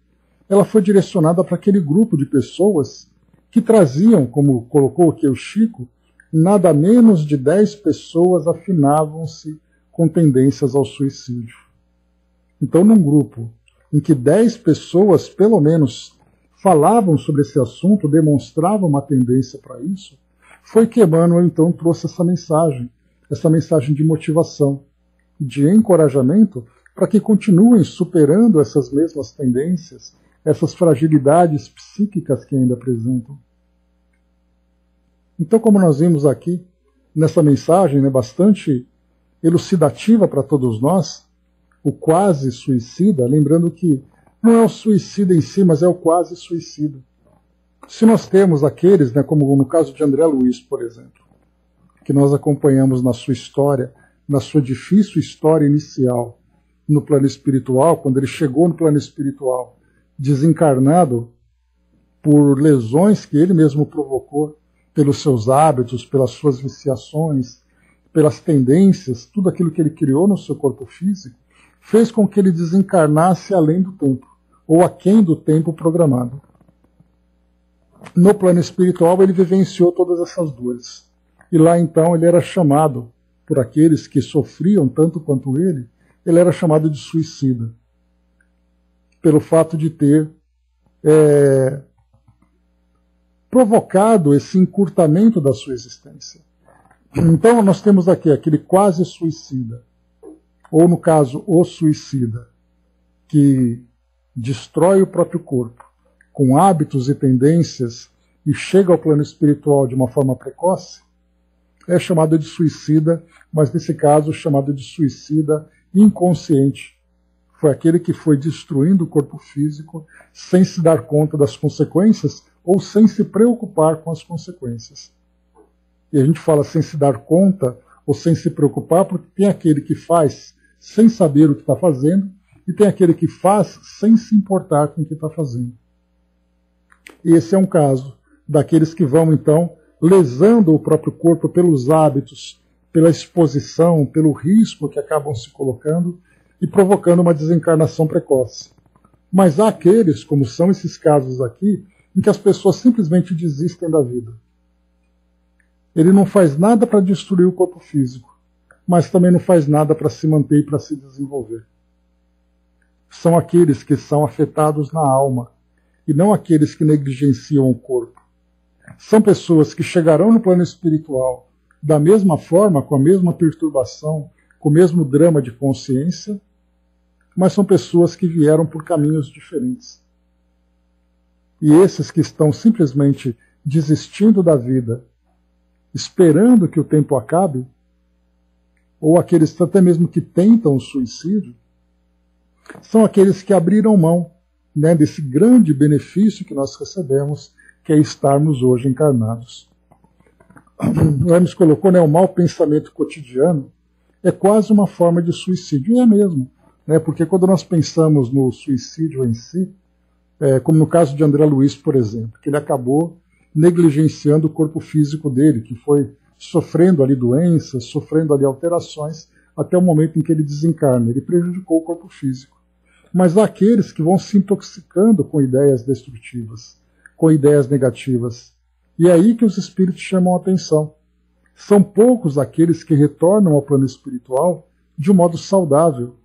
ela foi direcionada para aquele grupo de pessoas que traziam, como colocou aqui o Chico, nada menos de 10 pessoas afinavam-se com tendências ao suicídio. Então, num grupo em que 10 pessoas, pelo menos, falavam sobre esse assunto, demonstravam uma tendência para isso, foi que Emmanuel, então, trouxe essa mensagem de motivação, de encorajamento, para que continuem superando essas mesmas tendências, essas fragilidades psíquicas que ainda apresentam. Então, como nós vimos aqui, nessa mensagem, né, bastante elucidativa para todos nós, o quase suicida, lembrando que não é o suicida em si, mas é o quase suicida. Se nós temos aqueles, né, como no caso de André Luiz, por exemplo, que nós acompanhamos na sua história, na sua difícil história inicial no plano espiritual, quando ele chegou no plano espiritual, desencarnado por lesões que ele mesmo provocou, pelos seus hábitos, pelas suas viciações, pelas tendências, tudo aquilo que ele criou no seu corpo físico, fez com que ele desencarnasse além do tempo, ou aquém do tempo programado. No plano espiritual, ele vivenciou todas essas dores. E lá, então, ele era chamado, por aqueles que sofriam tanto quanto ele era chamado de suicida, pelo fato de ter provocado esse encurtamento da sua existência. Então nós temos aqui aquele quase suicida, ou no caso o suicida, que destrói o próprio corpo com hábitos e tendências e chega ao plano espiritual de uma forma precoce, é chamado de suicida, mas nesse caso chamado de suicida inconsciente. Foi aquele que foi destruindo o corpo físico sem se dar conta das consequências ou sem se preocupar com as consequências. E a gente fala sem se dar conta ou sem se preocupar porque tem aquele que faz sem saber o que está fazendo e tem aquele que faz sem se importar com o que está fazendo. E esse é um caso daqueles que vão, então, lesando o próprio corpo pelos hábitos, pela exposição, pelo risco que acabam se colocando e provocando uma desencarnação precoce. Mas há aqueles, como são esses casos aqui, em que as pessoas simplesmente desistem da vida. Ele não faz nada para destruir o corpo físico, mas também não faz nada para se manter e para se desenvolver. São aqueles que são afetados na alma, e não aqueles que negligenciam o corpo. São pessoas que chegarão no plano espiritual da mesma forma, com a mesma perturbação, com o mesmo drama de consciência, mas são pessoas que vieram por caminhos diferentes. E esses que estão simplesmente desistindo da vida, esperando que o tempo acabe, ou aqueles até mesmo que tentam o suicídio, são aqueles que abriram mão, né, desse grande benefício que nós recebemos, que é estarmos hoje encarnados. O Hermes colocou, né, o mau pensamento cotidiano é quase uma forma de suicídio, e é mesmo, né, porque quando nós pensamos no suicídio em si, como no caso de André Luiz, por exemplo, que ele acabou negligenciando o corpo físico dele, que foi sofrendo ali doenças, sofrendo ali alterações, até o momento em que ele desencarna. Ele prejudicou o corpo físico. Mas há aqueles que vão se intoxicando com ideias destrutivas, com ideias negativas. E é aí que os espíritos chamam a atenção. São poucos aqueles que retornam ao plano espiritual de um modo saudável,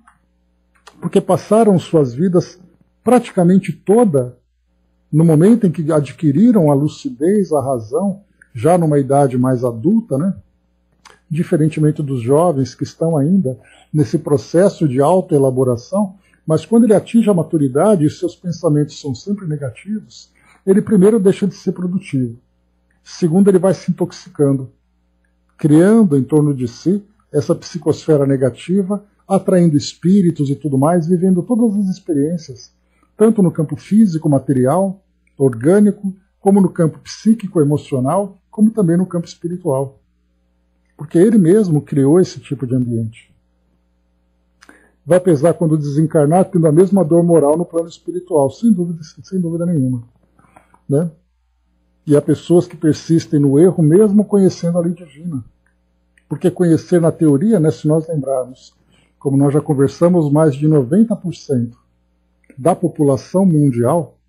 porque passaram suas vidas praticamente toda no momento em que adquiriram a lucidez, a razão, já numa idade mais adulta, né? Diferentemente dos jovens que estão ainda nesse processo de autoelaboração, mas quando ele atinge a maturidade e seus pensamentos são sempre negativos, ele primeiro deixa de ser produtivo. Segundo, ele vai se intoxicando, criando em torno de si essa psicosfera negativa, atraindo espíritos e tudo mais, vivendo todas as experiências, tanto no campo físico, material, orgânico, como no campo psíquico, emocional, como também no campo espiritual. porque ele mesmo criou esse tipo de ambiente. Vai pesar quando desencarnar, tendo a mesma dor moral no plano espiritual, sem dúvida nenhuma. Né? E há pessoas que persistem no erro mesmo conhecendo a lei divina. Porque conhecer na teoria, né, se nós lembrarmos, como nós já conversamos, mais de 90% da população mundial,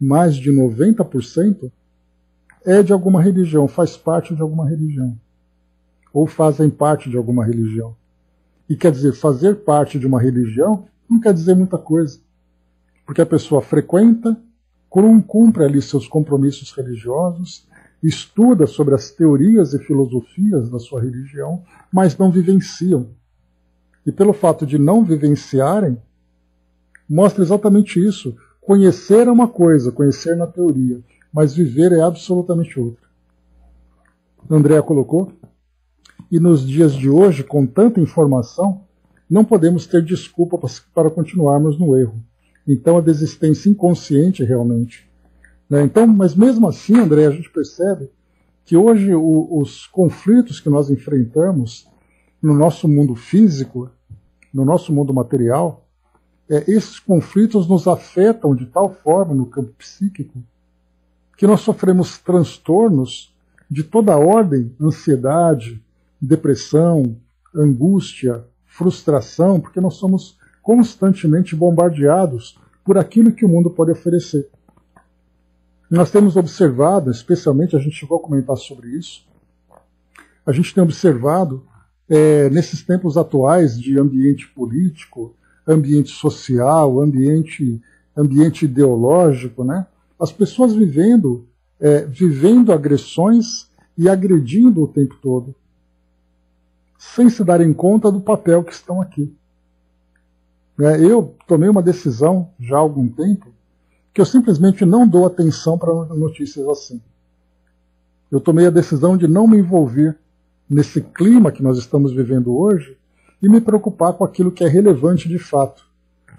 mais de 90%, é de alguma religião, faz parte de alguma religião. Ou fazem parte de alguma religião. E quer dizer, fazer parte de uma religião não quer dizer muita coisa. Porque a pessoa frequenta, cumpre ali seus compromissos religiosos, estuda sobre as teorias e filosofias da sua religião, mas não vivenciam. E pelo fato de não vivenciarem, mostra exatamente isso. Conhecer é uma coisa, conhecer na teoria, mas viver é absolutamente outra. André colocou. E nos dias de hoje, com tanta informação, não podemos ter desculpa para continuarmos no erro. Então, a desistência inconsciente, realmente. Né? Então, mas mesmo assim, André, a gente percebe que hoje os conflitos que nós enfrentamos no nosso mundo físico, no nosso mundo material, esses conflitos nos afetam de tal forma no campo psíquico que nós sofremos transtornos de toda a ordem, ansiedade, depressão, angústia, frustração, porque nós somos constantemente bombardeados por aquilo que o mundo pode oferecer. Nós temos observado, especialmente a gente chegou a comentar sobre isso, a gente tem observado nesses tempos atuais de ambiente político, ambiente social, ambiente ideológico, né? As pessoas vivendo agressões e agredindo o tempo todo, sem se darem conta do papel que estão aqui. Eu tomei uma decisão já há algum tempo que eu simplesmente não dou atenção para notícias assim. Eu tomei a decisão de não me envolver nesse clima que nós estamos vivendo hoje e me preocupar com aquilo que é relevante de fato.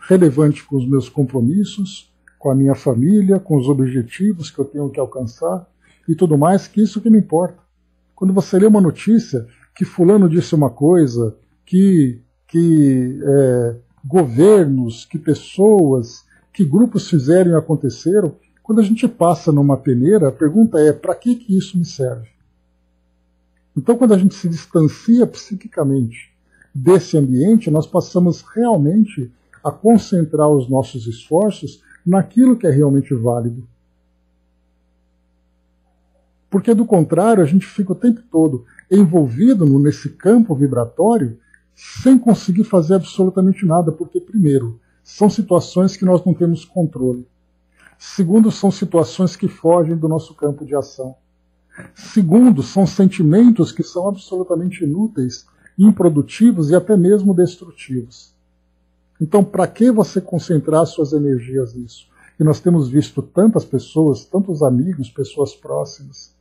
Relevante com os meus compromissos, com a minha família, com os objetivos que eu tenho que alcançar e tudo mais, que isso que me importa. Quando você lê uma notícia que fulano disse uma coisa, que governos, que pessoas, que grupos fizeram e aconteceram, quando a gente passa numa peneira, a pergunta é, para que isso me serve? Então, quando a gente se distancia psiquicamente desse ambiente, nós passamos realmente a concentrar os nossos esforços naquilo que é realmente válido. Porque, do contrário, a gente fica o tempo todo envolvido nesse campo vibratório sem conseguir fazer absolutamente nada, porque, primeiro, são situações que nós não temos controle. Segundo, são situações que fogem do nosso campo de ação. Segundo, são sentimentos que são absolutamente inúteis, improdutivos e até mesmo destrutivos. Então, para que você concentrar suas energias nisso? E nós temos visto tantas pessoas, tantos amigos, pessoas próximas.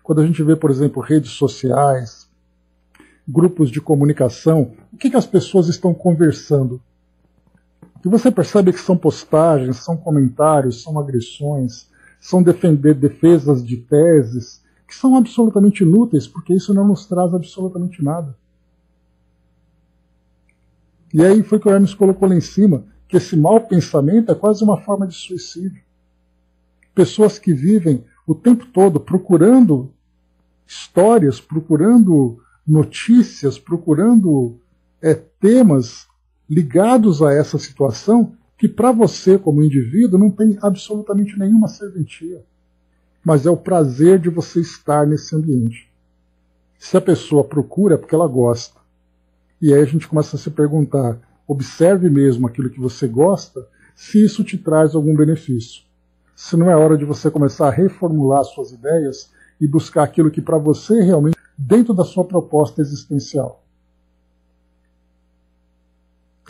Quando a gente vê, por exemplo, redes sociais, grupos de comunicação, o que as pessoas estão conversando? E você percebe que são postagens, são comentários, são agressões, são defesas de teses, que são absolutamente inúteis, porque isso não nos traz absolutamente nada. E aí foi que o Hermes colocou lá em cima, que esse mau pensamento é quase uma forma de suicídio. Pessoas que vivem o tempo todo procurando histórias, procurando notícias, procurando temas ligados a essa situação que para você, como indivíduo, não tem absolutamente nenhuma serventia. Mas é o prazer de você estar nesse ambiente. Se a pessoa procura é porque ela gosta. E aí a gente começa a se perguntar, observe mesmo aquilo que você gosta, se isso te traz algum benefício. Se não é hora de você começar a reformular suas ideias e buscar aquilo que para você realmente, dentro da sua proposta existencial.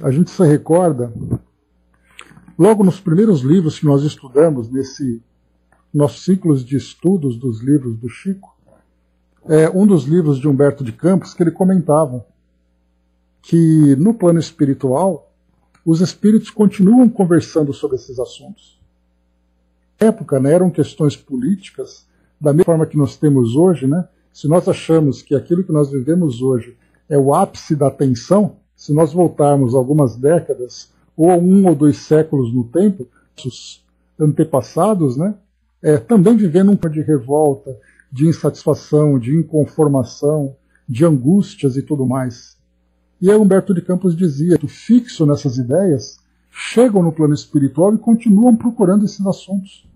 A gente se recorda, logo nos primeiros livros que nós estudamos, nesse nossos ciclos de estudos dos livros do Chico, um dos livros de Humberto de Campos, que ele comentava que no plano espiritual, os espíritos continuam conversando sobre esses assuntos. Na época, né, eram questões políticas, da mesma forma que nós temos hoje, né, Se nós achamos que aquilo que nós vivemos hoje é o ápice da tensão, se nós voltarmos algumas décadas ou 1 ou 2 séculos no tempo, os antepassados, né, também vivendo um tempo de revolta, de insatisfação, de inconformação, de angústias e tudo mais. E aí Humberto de Campos dizia que, fixo nessas ideias, chegam no plano espiritual e continuam procurando esses assuntos.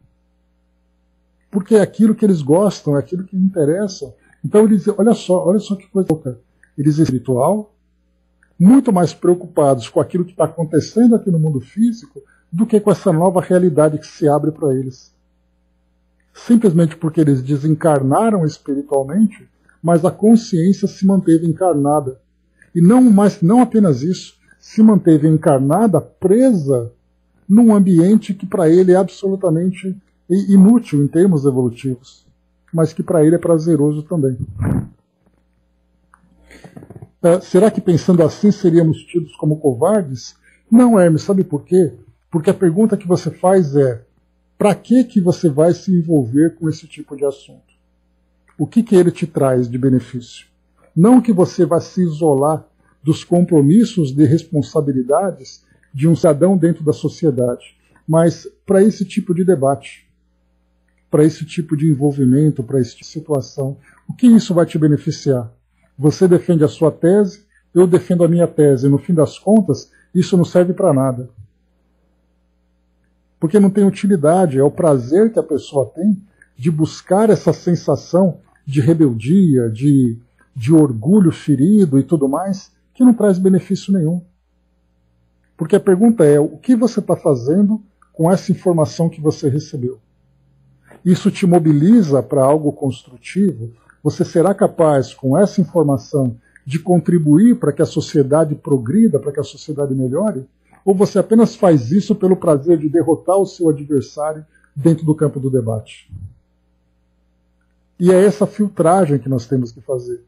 Porque é aquilo que eles gostam, é aquilo que interessa. Então eles dizem, olha só que coisa louca. Eles espiritual, muito mais preocupados com aquilo que está acontecendo aqui no mundo físico do que com essa nova realidade que se abre para eles. Simplesmente porque eles desencarnaram espiritualmente, mas a consciência se manteve encarnada. E não apenas isso, se manteve encarnada, presa num ambiente que para ele é absolutamente inútil em termos evolutivos, mas que para ele é prazeroso também. Será que pensando assim seríamos tidos como covardes? Não, Hermes, sabe por quê? Porque a pergunta que você faz é: para que você vai se envolver com esse tipo de assunto? O que ele te traz de benefício? Não que você vá se isolar dos compromissos de responsabilidades de um cidadão dentro da sociedade, mas para esse tipo de debate, para esse tipo de envolvimento, para essa situação, o que isso vai te beneficiar? Você defende a sua tese, eu defendo a minha tese. No fim das contas, isso não serve para nada. Porque não tem utilidade, é o prazer que a pessoa tem de buscar essa sensação de rebeldia, de orgulho ferido e tudo mais, que não traz benefício nenhum. Porque a pergunta é, o que você está fazendo com essa informação que você recebeu? Isso te mobiliza para algo construtivo? Você será capaz, com essa informação, de contribuir para que a sociedade progrida, para que a sociedade melhore? Ou você apenas faz isso pelo prazer de derrotar o seu adversário dentro do campo do debate? E é essa filtragem que nós temos que fazer.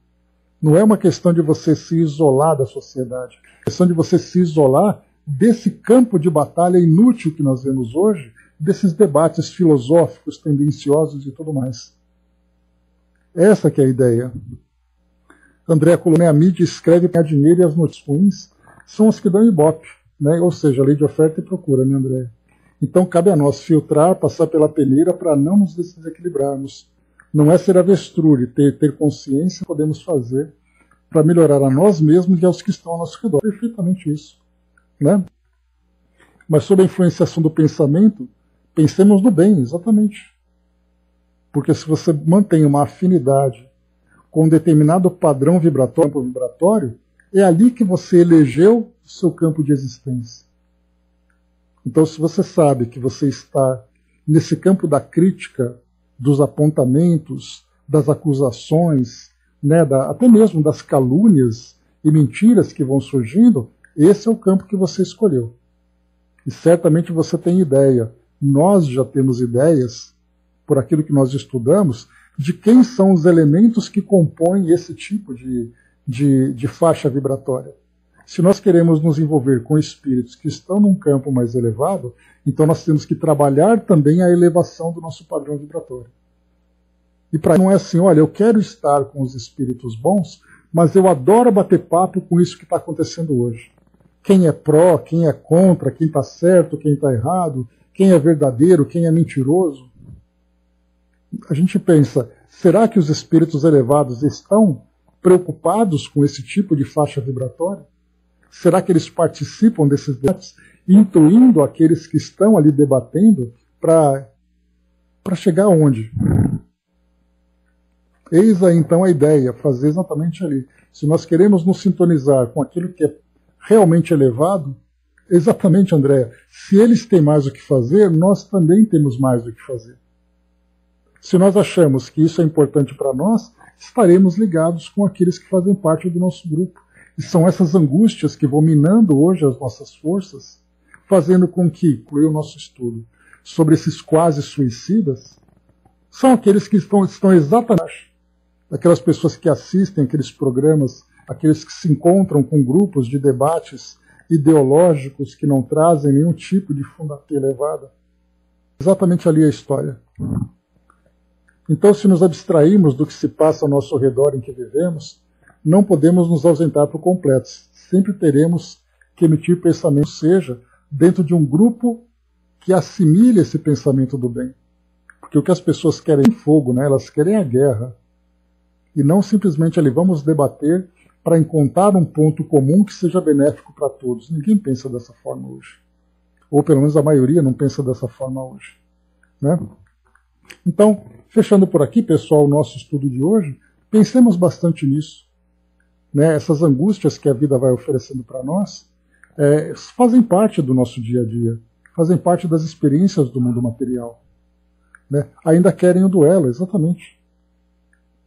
Não é uma questão de você se isolar da sociedade, é uma questão de você se isolar desse campo de batalha inútil que nós vemos hoje, desses debates filosóficos, tendenciosos e tudo mais. Essa que é a ideia. André Colomé, a mídia escreve para ganhar dinheiro e as notícias ruins são as que dão ibope, né? Ou seja, a lei de oferta e procura, né, André? Então cabe a nós filtrar, passar pela peneira para não nos desequilibrarmos. Não é ser avestruz, ter consciência, podemos fazer para melhorar a nós mesmos e aos que estão ao nosso redor. Perfeitamente isso, né? Mas sob a influenciação do pensamento, pensemos no bem, exatamente. Porque se você mantém uma afinidade com um determinado padrão vibratório, é ali que você elegeu o seu campo de existência. Então, se você sabe que você está nesse campo da crítica, dos apontamentos, das acusações, né, até mesmo das calúnias e mentiras que vão surgindo, esse é o campo que você escolheu. E certamente você tem ideia, nós já temos ideias, por aquilo que nós estudamos, de quem são os elementos que compõem esse tipo de faixa vibratória. Se nós queremos nos envolver com espíritos que estão num campo mais elevado, então nós temos que trabalhar também a elevação do nosso padrão vibratório. E para não é assim, olha, eu quero estar com os espíritos bons, mas eu adoro bater papo com isso que está acontecendo hoje. Quem é pró, quem é contra, quem está certo, quem está errado, quem é verdadeiro, quem é mentiroso. A gente pensa, será que os espíritos elevados estão preocupados com esse tipo de faixa vibratória? Será que eles participam desses debates, intuindo aqueles que estão ali debatendo para chegar aonde? Eis aí então a ideia, fazer exatamente ali. Se nós queremos nos sintonizar com aquilo que é realmente elevado, exatamente, Andréa, se eles têm mais o que fazer, nós também temos mais o que fazer. Se nós achamos que isso é importante para nós, estaremos ligados com aqueles que fazem parte do nosso grupo. E são essas angústias que vão minando hoje as nossas forças, fazendo com que, com o nosso estudo sobre esses quase suicidas, são aqueles que estão exatamente, aquelas pessoas que assistem aqueles programas, aqueles que se encontram com grupos de debates ideológicos que não trazem nenhum tipo de fundação elevada. Exatamente ali a história. Então, se nos abstrairmos do que se passa ao nosso redor em que vivemos, não podemos nos ausentar por completo. Sempre teremos que emitir pensamento, seja dentro de um grupo que assimile esse pensamento do bem. Porque o que as pessoas querem é fogo, né? Elas querem a guerra. E não simplesmente ali, vamos debater para encontrar um ponto comum que seja benéfico para todos. Ninguém pensa dessa forma hoje. Ou pelo menos a maioria não pensa dessa forma hoje. Né? Então, fechando por aqui, pessoal, o nosso estudo de hoje, pensemos bastante nisso. Né? Essas angústias que a vida vai oferecendo para nós fazem parte do nosso dia a dia, fazem parte das experiências do mundo material. Né? Ainda querem o duelo, exatamente.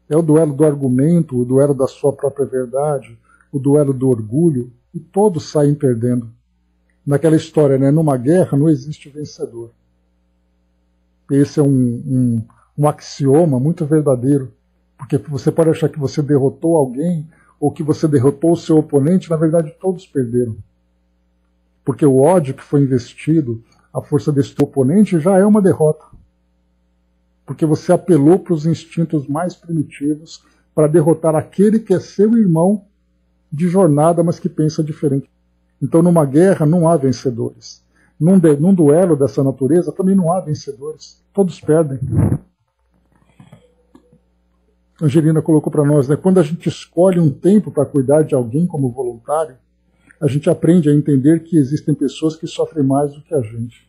É o duelo do argumento, o duelo da sua própria verdade, o duelo do orgulho, e todos saem perdendo. Naquela história, né? Numa guerra não existe vencedor. Esse é um axioma muito verdadeiro, porque você pode achar que você derrotou alguém ou que você derrotou o seu oponente, na verdade todos perderam. Porque o ódio que foi investido, a força desse oponente já é uma derrota. Porque você apelou para os instintos mais primitivos para derrotar aquele que é seu irmão de jornada, mas que pensa diferente. Então, numa guerra não há vencedores. Num duelo dessa natureza também não há vencedores. Todos perdem. Angelina colocou para nós, né, quando a gente escolhe um tempo para cuidar de alguém como voluntário, a gente aprende a entender que existem pessoas que sofrem mais do que a gente.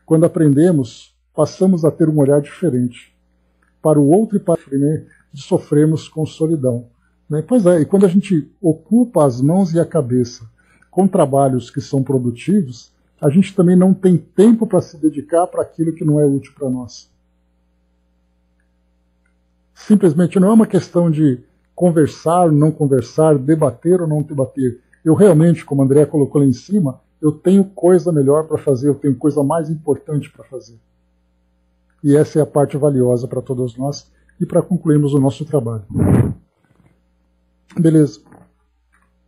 Quando aprendemos, passamos a ter um olhar diferente. Para o outro e para o né, sofremos com solidão. Né? Pois é, e quando a gente ocupa as mãos e a cabeça com trabalhos que são produtivos, a gente também não tem tempo para se dedicar para aquilo que não é útil para nós. Simplesmente não é uma questão de conversar, não conversar, debater ou não debater. Eu realmente, como a André colocou lá em cima, eu tenho coisa melhor para fazer, eu tenho coisa mais importante para fazer. E essa é a parte valiosa para todos nós e para concluirmos o nosso trabalho. Beleza.